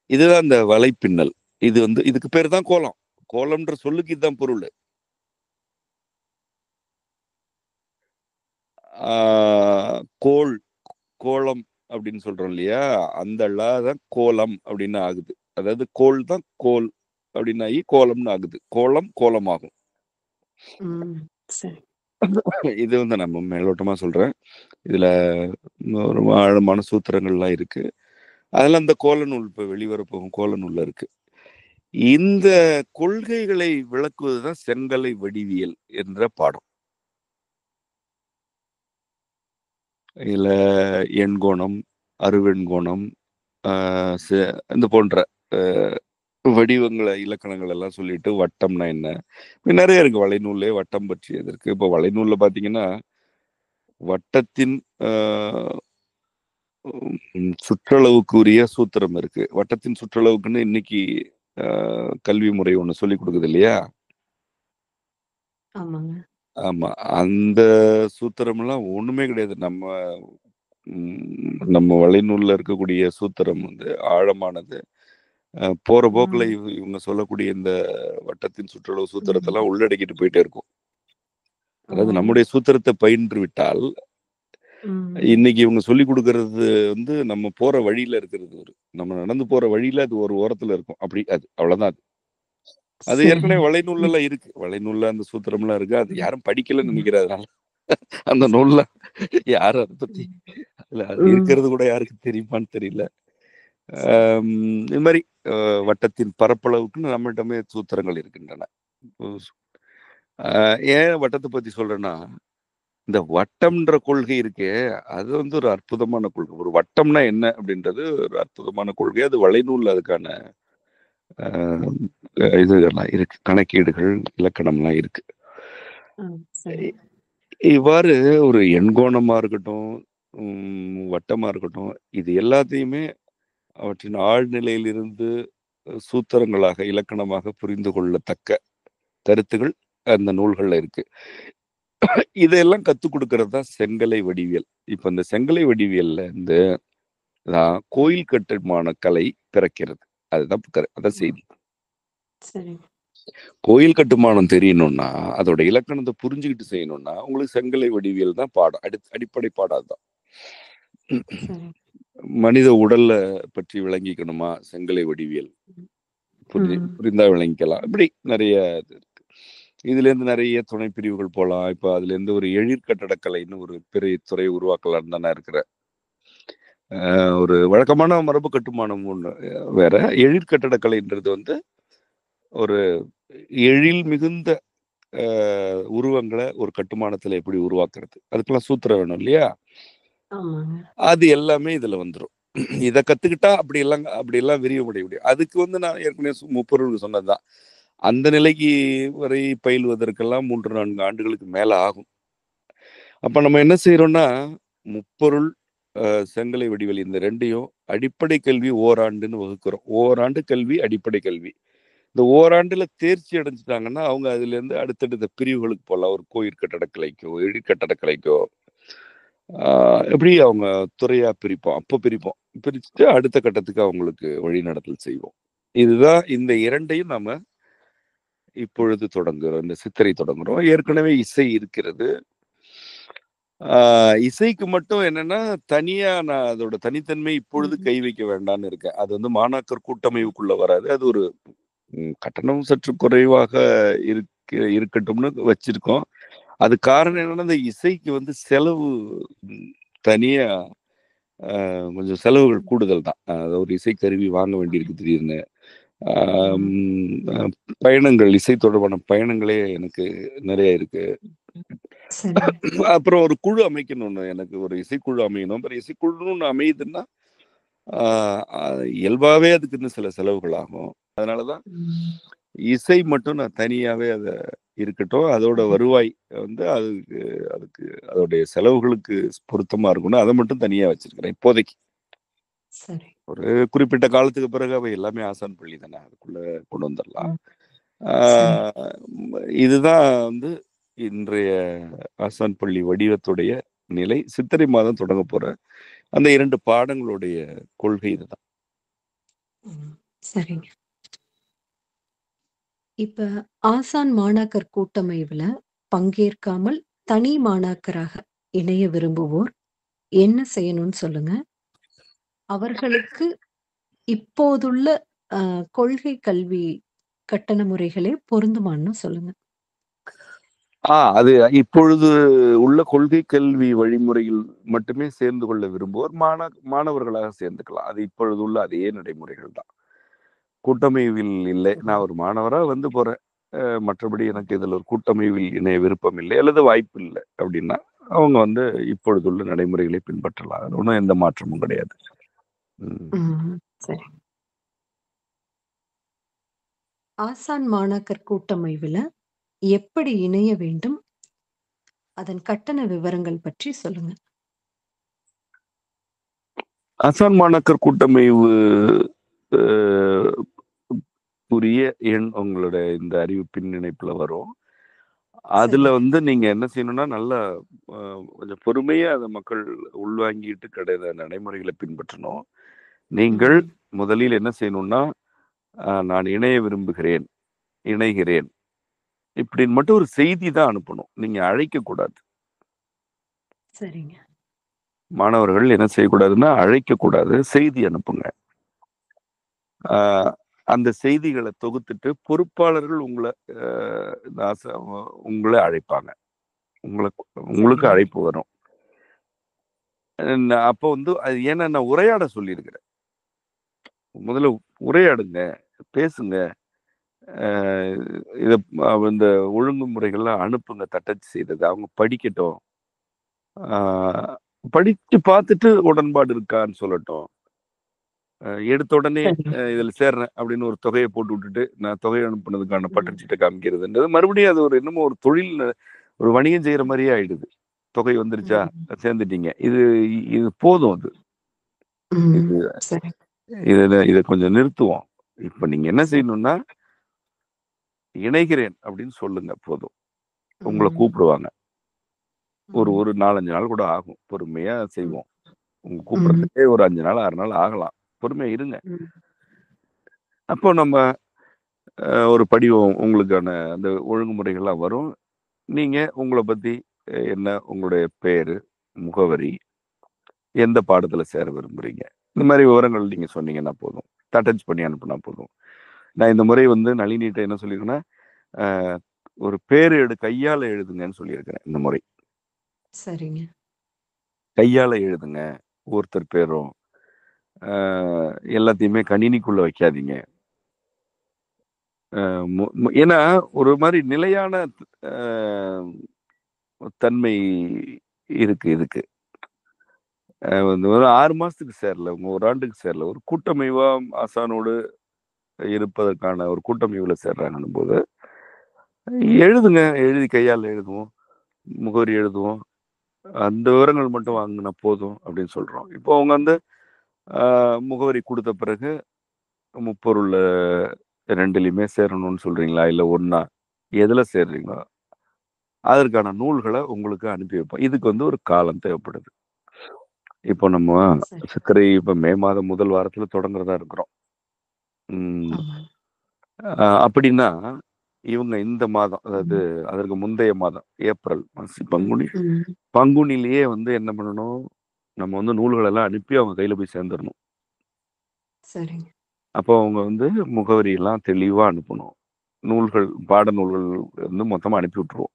இதுதான் இந்த வலைப்பின்னல். இது இதுக்கு பேர் தான் கோலம். கோலம்ன்ற சொல்லுக்கு இதுதான் பொருள். கோல், கோலம் அப்படின்னு சொல்றோம் இல்லையா, அந்த தான் கோலம் அப்படின்னு ஆகுது. அதாவது கோல் தான் கோல் அப்படின்னு ஆகி கோலம்னு ஆகுது. கோலம் கோலமாகும். இது நம்ம மேலோட்டமா சொல்றேன். இதுல ஒரு ஆழமான சூத்திரங்கள்லாம் இருக்கு. அதெல்லாம் இந்த கோல நூல், இப்ப வெளிவரப்போகும் கோல நூல்ல இருக்கு. இந்த கொள்கைகளை விளக்குவதுதான் செங்கலை வடிவியல் என்ற பாடம். இதுல எண்கோணம், அருவெண்கோணம், இந்த போன்ற வடிவங்களை, இலக்கணங்கள் எல்லாம் சொல்லிட்டு வட்டம்னா என்ன, நிறைய இருக்கு. வளைநூல்லே வட்டம் பற்றியது இருக்கு. இப்போ வளைநூல்ல பாத்தீங்கன்னா வட்டத்தின் சுற்றளவுக்குரிய சூத்திரம் இருக்கு. வட்டத்தின் சுற்றளவுக்குன்னு இன்னைக்கு கல்வி முறை ஒண்ணு சொல்லி கொடுக்குது இல்லையா? ஆமா, அந்த சூத்திரம் எல்லாம் ஒண்ணுமே கிடையாது. நம்ம வளைநூல்ல இருக்கக்கூடிய சூத்திரம் ஆழமானது. போற போக்குல இவங்க சொல்லக்கூடிய இந்த வட்டத்தின் சுற்றளவு சூத்திரத்தெல்லாம் உள்ளடக்கிட்டு போயிட்டே இருக்கும். அதாவது நம்முடைய சூத்திரத்தை பயின்று விட்டால், இன்னைக்கு இவங்க சொல்லி கொடுக்கறது நம்ம போற வழியில இருக்கிறது, நம்ம நடந்து போற வழியில அது ஒரு ஓரத்துல இருக்கும். அப்படி அது அவ்வளவுதான். அது ஏற்கனவே வளைநூல்ல எல்லாம் இருக்கு. வளைநூல்ல அந்த சூத்திரம் எல்லாம் இருக்கு. அது யாரும் படிக்கலன்னு நினைக்கிறதுனால அந்த நூல்ல யாரும் அதை பத்தி அது இருக்கிறது கூட யாருக்கு தெரியுமான்னு தெரியல. இது மாதிரி வட்டத்தின் பரப்பளவுக்குன்னு நம்மகிட்டமே சூத்திரங்கள் இருக்கின்றன. ஏன் வட்டத்தை பத்தி சொல்றேன்னா, இந்த வட்டம்ன்ற கொள்கை இருக்கே, அது ஒரு அற்புதமான கொள்கை. ஒரு வட்டம்னா என்ன அப்படின்றது ஒரு அற்புதமான கொள்கை. அது வளைநூல்ல அதுக்கான இதெல்லாம் இருக்கு, கணக்கீடுகள், இலக்கணம்லாம் இருக்கு. இவ்வாறு ஒரு எண்கோணமா இருக்கட்டும், வட்டமா இருக்கட்டும், இது எல்லாத்தையுமே அவற்றின் ஆழ்நிலையிலிருந்து சூத்திரங்களாக, இலக்கணமாக புரிந்து கொள்ளத்தக்க கருத்துகள் அந்த நூல்கள்ல இருக்கு. இதெல்லாம் கத்துக் கொடுக்கறது தான் செங்கலை வடிவியல். இப்ப இந்த செங்கலை வடிவியல்ல கோயில் கட்டுமான கலை பிறக்கிறது. அதுதான் அதான் செய்தி. கோயில் கட்டுமானம் தெரியணும்னா, அதோட இலக்கணத்தை புரிஞ்சுக்கிட்டு செய்யணும்னா, உங்களுக்கு செங்கலை வடிவியல் தான் பாடம். அடிப்படை பாடம் அதுதான். மனித உடல்ல பற்றி விளங்கிக்கணுமா, செங்கலை வடிவியல் புரிந்தா விளங்கிக்கலாம். இப்படி நிறைய இருக்கு. இதுல இருந்து நிறைய துணை பிரிவுகள் போலாம். இப்ப அதுல இருந்து ஒரு எழிற் கட்டடக்கலைன்னு ஒரு பெரிய துறை உருவாக்கலாம் தானே இருக்கிற. ஒரு வழக்கமான மரபு கட்டுமானம் ஒண்ணு வேற. எழிற் கட்டடக்கலைன்றது ஒரு எழில் மிகுந்த உருவங்களை ஒரு கட்டுமானத்துல எப்படி உருவாக்குறது, அதுக்கெல்லாம் சூத்திரம் வேணும் இல்லையா? அது எல்லாமே இதுல வந்துடும். இதை கத்துக்கிட்டா அப்படி எல்லாம் விரிவடைய முடியும். அதுக்கு நான் ஏற்கனவே முப்பொருள் சொன்னதுதான். அந்த நிலைக்கு வரை பயில்வதற்கெல்லாம் 3-4 ஆண்டுகளுக்கு மேல ஆகும். அப்ப நம்ம என்ன செய்யறோம்னா, முப்பொருள், செங்கலை வடிவல், இந்த ரெண்டையும் அடிப்படை கல்வி ஓராண்டுன்னு வகுக்கிறோம். ஓராண்டு கல்வி அடிப்படை கல்வி. இந்த ஓராண்டுல தேர்ச்சி அடைஞ்சிட்டாங்கன்னா அவங்க அதுல இருந்து அடுத்தடுத்த பிரிவுகளுக்கு போகலாம். ஒரு கோயில் கட்டடக்கலைக்கோ, எழிற் கட்டடக்கலைக்கோ, எப்படி அவங்க துறையா பிரிப்போம். அப்போ பிரிச்சுட்டு அடுத்த கட்டத்துக்கு அவங்களுக்கு வழிநடத்தல் செய்வோம். இதுதான். இந்த இரண்டையும் நாம இப்பொழுது தொடங்குறோம். இந்த சித்திரை தொடங்குறோம். ஏற்கனவே இசை இருக்கிறது. இசைக்கு மட்டும் என்னன்னா, தனியா நான் அதோட தனித்தன்மை இப்பொழுது கை வைக்க வேண்டாம்னு இருக்கேன். அது மாணாக்கர் கூட்டமைவுக்குள்ள வராது. அது ஒரு கட்டணம் சற்று குறைவாக இருக்கட்டும்னு வச்சிருக்கோம். அது காரணம் என்னன்னா, இந்த இசைக்கு வந்து செலவு தனியா கொஞ்சம் செலவுகள் கூடுதல் தான். ஒரு இசைக்கருவி வாங்க வேண்டியிருக்கு திடீர்னு. பயணங்கள், இசை தொடர்பான பயணங்களே எனக்கு நிறைய இருக்கு. அப்புறம் ஒரு குழு அமைக்கணும், எனக்கு ஒரு இசைக்குழு அமையணும். அப்புறம் இசைக்குழுன்னு அமையுதுன்னா இயல்பாவே அதுக்கு இன்னும் சில செலவுகள் ஆகும். அதனாலதான் இசை மட்டும் நான் தனியாவே அதை இருக்கட்டும், அதோட வருவாய் வந்து அதுக்கு அதோடைய செலவுகளுக்கு பொருத்தமா இருக்கணும், அதை மட்டும் தனியா வச்சிருக்கிறேன் இப்போதைக்கு. ஒரு குறிப்பிட்ட காலத்துக்கு பிறகு அவை எல்லாமே ஆசான் பள்ளி தானே, அதுக்குள்ள கொண்டு வந்துடலாம். இதுதான் வந்து இன்றைய ஆசான் பள்ளி வடிவத்துடைய நிலை. சித்திரை மாதம் தொடங்க போற அந்த 2 பாடங்களுடைய கொள்கை இதுதான். சரிங்க. இப்ப ஆசான் மாணாக்கர் கூட்டமைவுல பங்கேற்காமல் தனி மாணாக்கராக இணைய விரும்புவோர் என்ன செய்யணும்னு சொல்லுங்க. அவர்களுக்கு இப்போதுள்ள கொள்கை கல்வி கட்டண முறைகளே பொருந்துமான்னு சொல்லுங்க. அது இப்பொழுது உள்ள கொள்கை கல்வி வழிமுறையில் மட்டுமே சேர்ந்து கொள்ள விரும்புவோர் மாணவர்களாக சேர்ந்துக்கலாம். அது இப்பொழுது உள்ள அதே நடைமுறைகள் தான். கூட்டமைவில் இல்லை, நான் ஒரு மாணவரா வந்து போறேன், மற்றபடி எனக்கு இதுல ஒரு கூட்டமைவில் இணைய விருப்பம் இல்லை அல்லது வாய்ப்பு இல்லை அப்படின்னா அவங்க வந்து இப்பொழுதுள்ள நடைமுறைகளை பின்பற்றலாம். அது ஒன்றும் எந்த மாற்றமும் கிடையாது. சரி. ஆசான் மாணாக்கர் கூட்டமைவுல எப்படி இணைய வேண்டும், அதன் கட்டண விவரங்கள் பற்றி சொல்லுங்க. ஆசான் மாணாக்கர் கூட்டமைவு உரிய எண் உங்களோட இந்த அறிவிப்பின் இணைப்புல வரும். அதுல வந்து நீங்க என்ன செய்யணும்னா, நல்லா கொஞ்சம் பொறுமையா அதை மக்கள் உள்வாங்கிட்டு கிடையாது நடைமுறைகளை பின்பற்றணும். நீங்கள் முதலில் என்ன செய்யணும்னா, நான் இணைய விரும்புகிறேன், இணைகிறேன் இப்படின்னு மட்டும் ஒரு செய்தி தான் அனுப்பணும். நீங்க அழைக்க கூடாது. சரிங்க. மாணவர்கள் என்ன செய்யக்கூடாதுன்னா, அழைக்க கூடாது, செய்தி அனுப்புங்க. அந்த செய்திகளை தொகுத்துட்டு பொறுப்பாளர்கள் உங்களை அழைப்பாங்க. உங்களுக்கு அழைப்பு வரும். அப்போ வந்து அது ஏன்னா நான் உரையாட சொல்லியிருக்கிறேன். முதல்ல உரையாடுங்க, பேசுங்க, இத இந்த ஒழுங்குமுறைகள்லாம் அனுப்புங்க, தட்டச்சு செய்தது அவங்க படிக்கட்டும், படிச்சு பார்த்துட்டு உடன்பாடு இருக்கான்னு சொல்லட்டும். எடுத்த உடனே இதுல சேர்றேன் அப்படின்னு ஒரு தொகையை போட்டு விட்டுட்டு நான் தொகை அனுப்புனதுக்கான பற்றுச்சீட்டை காமிக்கிறதுன்றது மறுபடியும் அது ஒரு என்னமோ ஒரு தொழில், ஒரு வணிகம் செய்யற மாதிரியே ஆயிடுது. தொகை வந்துருச்சா, சேர்ந்துட்டீங்க, இது போதும். அது இதை கொஞ்சம் நிறுத்துவோம். இப்ப நீங்க என்ன செய்யணும்னா, இணைகிறேன் அப்படின்னு சொல்லுங்க போதும். உங்களை கூப்பிடுவாங்க. ஒரு 4-5 நாள் கூட ஆகும், பொறுமையா செய்வோம். உங்க கூப்பிடுறதுக்கே ஒரு 5 நாள் 6 நாள் ஆகலாம், பொறுமையா இருங்க. அப்போ நம்ம ஒரு படிவம் உங்களுக்கான அந்த ஒழுங்குமுறைகள்லாம் வரும். நீங்க உங்களை பத்தி என்ன, உங்களுடைய பேரு, முகவரி, எந்த பாடத்துல சேர விரும்புறீங்க, இந்த மாதிரி விவரங்கள் நீங்க சொன்னீங்கன்னா போதும். டச் பண்ணி அனுப்புனா போதும். நான் இந்த முறை வந்து நளினிட்ட என்ன சொல்லியிருக்கேன்னா, ஒரு பேரு கையால எழுதுங்கன்னு சொல்லியிருக்கிறேன் இந்த முறை. சரிங்க. கையால எழுதுங்க ஒருத்தர் பேரும். எல்லாத்தையுமே கணினிக்குள்ள வைக்காதீங்க. ஏன்னா ஒரு மாதிரி நிலையான தன்மை இருக்கு இதுக்கு. ஒரு 6 மாசத்துக்கு சேரல, ஒரு ஆண்டுக்கு சேரல, ஒரு கூட்டமைவா ஆசானோடு இருப்பதற்கான ஒரு கூட்டமைவுல சேர்றாங்கன்னும் போது எழுதுங்க, எழுதி கையால் எழுதுவோம், முகவரி எழுதுவோம், அந்த விவரங்கள் மட்டும் வாங்கினா போதும் அப்படின்னு சொல்றோம். இப்போ அவங்க வந்து முகவரி கொடுத்த பிறகு முப்பொருள் 2லயுமே சேரணும்னு சொல்றீங்களா, இல்ல ஒன்னா, எதுல சேர்றீங்களோ அதற்கான நூல்களை உங்களுக்கு அனுப்பி வைப்போம். இதுக்கு வந்து ஒரு காலம் தேவைப்படுது. இப்போ நம்ம சித்திரை இப்ப மே மாதம் முதல் வாரத்துல தொடங்குறதா இருக்கிறோம். அப்படின்னா இவங்க இந்த மாதம், அதாவது அதற்கு முந்தைய மாதம் ஏப்ரல், பங்குனிலேயே வந்து என்ன பண்ணணும், நம்ம வந்து நூல்கள் எல்லாம் அனுப்பி அவங்க கையில போய் சேர்ந்துடணும். அப்போ அவங்க வந்து முகவரி எல்லாம் தெளிவா அனுப்பணும். நூல்கள், பாடநூல்கள் வந்து மொத்தமா அனுப்பி விட்டுருவோம்.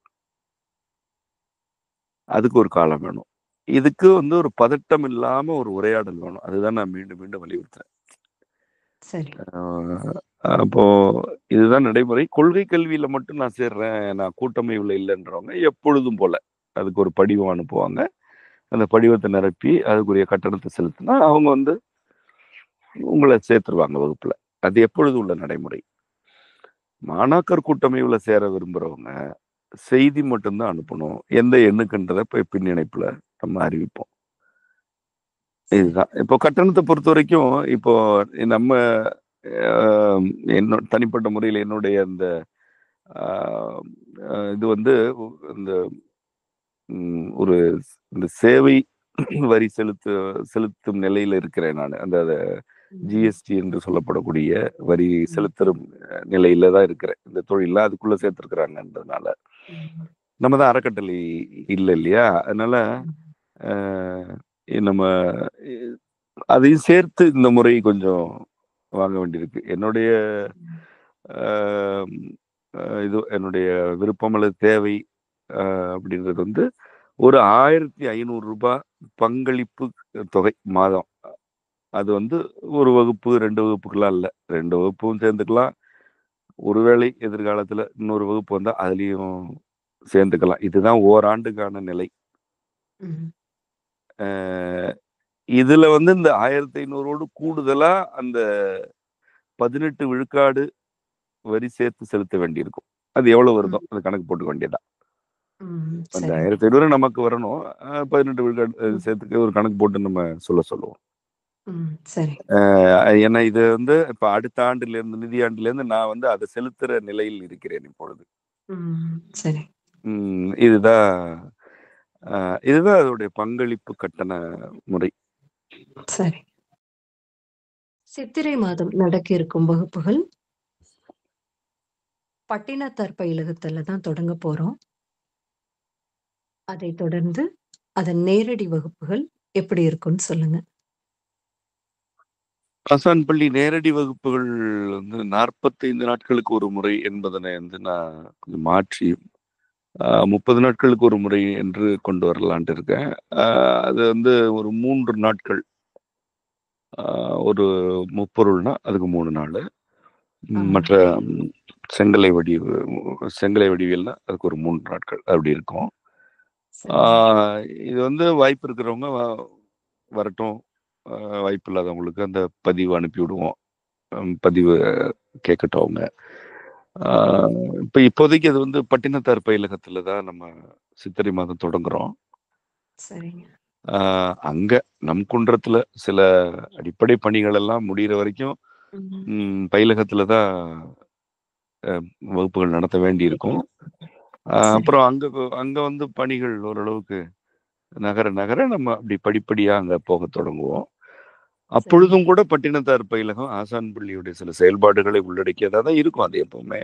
அதுக்கு ஒரு காலம் வேணும். இதுக்கு வந்து ஒரு பதட்டம் இல்லாம ஒரு உரையாடல் வேணும். அதுதான் நான் மீண்டும் மீண்டும் வலியுறுத்துறேன். சரி. அப்போ இதுதான் நடைமுறை. கொள்கை கல்வியில மட்டும் நான் சேர்றேன், நான் கூட்டமைவுல இல்லைன்றவங்க எப்பொழுதும் போல அதுக்கு ஒரு படிவம் அனுப்புவாங்க. அந்த படிவத்தை நிரப்பி அதுக்குரிய கட்டணத்தை செலுத்தினா அவங்க வந்து உங்களை சேர்த்துருவாங்க வகுப்புல. அது எப்பொழுது உள்ள நடைமுறை. மாணாக்கர் கூட்டமைவுல சேர விரும்புறவங்க செய்தி மட்டும்தான் அனுப்பணும். எந்த எண்ணுக்குன்றத போய் பின் இணைப்புல நம்ம அறிவிப்போம். இதுதான். இப்போ கட்டணத்தை பொறுத்த வரைக்கும் இப்போ நம்ம என்னோட தனிப்பட்ட முறையில் என்னுடைய அந்த இது வந்து இந்த ஒரு இந்த சேவை வரி செலுத்தும் நிலையில இருக்கிறேன் நான். அந்த ஜிஎஸ்டி என்று சொல்லப்படக்கூடிய வரி செலுத்தும் நிலையில தான் இருக்கிறேன். இந்த தொழில அதுக்குள்ள சேர்த்திருக்கிறாங்கன்றதுனால நம்ம தான் அறக்கட்டளை இல்லை இல்லையா? அதனால நம்ம அதையும் சேர்த்து இந்த முறை கொஞ்சம் வாங்க வேண்டியிருக்கு. என்னுடைய இது என்னுடைய விருப்பம் அல்லது தேவை அப்படின்றது வந்து ஒரு 1500 ரூபாய் பங்களிப்பு தொகை மாதம். அது வந்து ஒரு வகுப்பு 2 வகுப்புக்கெல்லாம் இல்லை, 2 வகுப்பும் சேர்ந்துக்கலாம். ஒருவேளை எதிர்காலத்துல இன்னொரு வகுப்பு வந்தா அதுலயும் சேர்ந்துக்கலாம். இதுதான் ஓராண்டுக்கான நிலை. இதுல வந்து இந்த 1500ஓடு கூடுதலா அந்த 18 விழுக்காடு வரி சேர்த்து செலுத்த வேண்டியிருக்கும். அது எவ்வளவு வருதோ அது கணக்கு போட்டுக்க வேண்டியதான். அந்த 1500 நமக்கு வரணும், 18 விழுக்காடு சேர்த்துக்க ஒரு கணக்கு போட்டு நம்ம சொல்லுவோம். ஏன்னா இது வந்து இப்ப அடுத்த ஆண்டுல இருந்து, நிதியாண்டுல இருந்து நான் வந்து அதை செலுத்துற நிலையில் இருக்கிறேன் இப்பொழுது. சரி. இதுதான் அதோடைய பங்களிப்பு கட்டண முறை. சரி. சித்திரை மாதம் நடக்க இருக்கும் வகுப்புகள் பட்டினத்தார் பயிலகத்துல தான் தொடங்க போறோம். அதை தொடர்ந்து அதன் நேரடி வகுப்புகள் எப்படி இருக்கும்னு சொல்லுங்க. ஆசான் பள்ளி நேரடி வகுப்புகள் வந்து 45 நாட்களுக்கு ஒரு முறை என்பதனை வந்து நான் கொஞ்சம் மாற்றி 30 நாட்களுக்கு ஒரு முறை என்று கொண்டு வரலான்ட்டு இருக்கேன். அது வந்து ஒரு 3 நாட்கள், ஒரு முப்பொருள்னா அதுக்கு 3 நாள், மற்ற செங்கலை வடிவியல்னா அதுக்கு ஒரு 3 நாட்கள் அப்படி இருக்கும். இது வந்து வாய்ப்பு இருக்கிறவங்க வரட்டும், வாய்ப்பு இல்லாதவங்களுக்கு அந்த பதிவு அனுப்பி விடுவோம். பதிவு கேட்கட்டும் அவங்க. இப்போதைக்கு அது வந்து பட்டினத்தார் பயிலகத்துல தான் நம்ம சித்திரை மாதம் தொடங்குறோம். அங்க நம் குன்றத்துல சில அடிப்படை பணிகள் எல்லாம் முடிகிற வரைக்கும் பயிலகத்துலதான் வகுப்புகள் நடத்த வேண்டி இருக்கும். அப்புறம் அங்க வந்து பணிகள் ஓரளவுக்கு நகர நம்ம அப்படி படிப்படியா அங்க போக தொடங்குவோம். அப்பொழுதும் கூட பட்டினத்தார் பயிலகம் ஆசான் பள்ளியுடைய சில செயல்பாடுகளை உள்ளடக்கியதா தான் இருக்கும். அது எப்பவுமே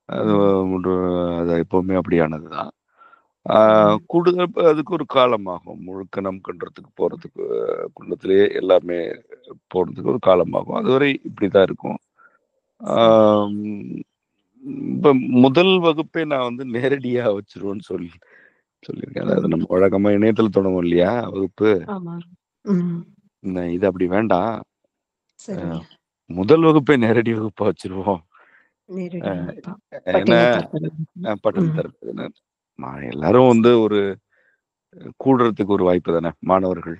அது எப்பவுமே அப்படியானதுதான். கூடுதல் அதுக்கு ஒரு காலமாகும். முழுக்க நம் கன்றத்துக்கு போறதுக்கு, குன்றத்திலேயே எல்லாமே போறதுக்கு ஒரு காலமாகும். அதுவரை இப்படிதான் இருக்கும். இப்ப முதல் வகுப்பே நான் வந்து நேரடியா வச்சிருவோன்னு சொல்லியிருக்கேன். அதாவது நம்ம வழக்கமா இணையத்துல தொடங்கும் இல்லையா வகுப்பு, இது அப்படி வேண்டாம். முதல் வகுப்பே நேரடி வகுப்பா வச்சிருவோம். ஏன்னா பட்டினத்தார் எல்லாரும் வந்து ஒரு கூடுறதுக்கு ஒரு வாய்ப்பு தானே, மாணவர்கள்.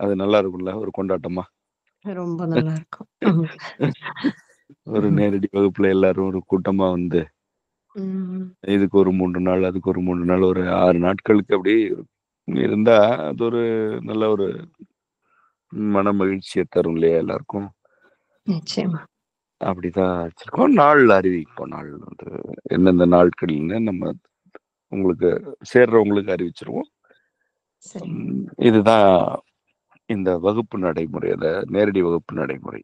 அது நல்லா இருக்கும்ல, ஒரு கொண்டாட்டமா. ரொம்ப நல்லா இருக்கும். ஒரு நேரடி வகுப்புல எல்லாரும் ஒரு கூட்டமா வந்து இதுக்கு ஒரு 3 நாள், அதுக்கு ஒரு 3 நாள், ஒரு 6 நாட்களுக்கு அப்படி இருந்தா அது ஒரு நல்ல ஒரு மன மகிழ்ச்சியை தரும் இல்லையா எல்லாருக்கும். நிச்சயமா. அப்படிதான் வச்சிருக்கோம். நாள் அறிவிப்போம். நாள் வந்து எந்தெந்த நாட்கள்னு நம்ம உங்களுக்கு சேர்றவங்களுக்கு அறிவிச்சிருவோம். இதுதான் இந்த வகுப்பு நடைமுறை, நேரடி வகுப்பு நடைமுறை.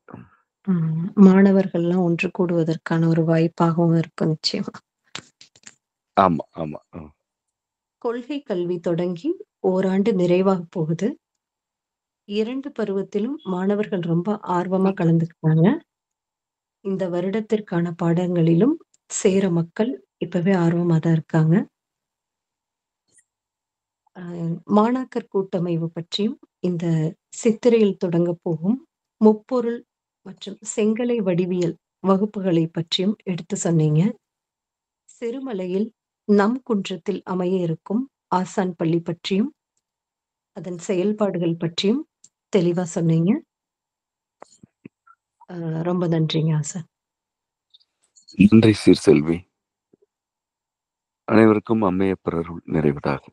மாணவர்கள்லாம் ஒன்று கூடுவதற்கான ஒரு வாய்ப்பாகவும் இருக்கும். நிச்சயமா. ஆமா ஆமா. கொள்கை கல்வி தொடங்கி ஓராண்டு நிறைவாக போகுது. 2 பருவத்திலும் மாணவர்கள் ரொம்ப ஆர்வமா கலந்துக்கிட்டாங்க. இந்த வருடத்திற்கான பாடங்களிலும் சேர மக்கள் இப்பவே ஆர்வமா தான் இருக்காங்க. அ மாணாக்கர் கூட்டமைவு பற்றியும், இந்த சித்திரையில் தொடங்கப் போகும் முப்பொருள் மற்றும் செங்கலை வடிவியல் வகுப்புகளை பற்றியும் எடுத்து சொன்னீங்க. சிறுமலையில் நம் குன்றத்தில் அமைய இருக்கும் ஆசான் பள்ளி பற்றியும், அதன் செயல்பாடுகள் பற்றியும் தெளிவா சொன்னீங்க. ரொம்ப நன்றிங்க ஆசான். நன்றி சீர்செல்வி. அனைவருக்கும் அம்மையப்பர் அருள் நிறைவதாக.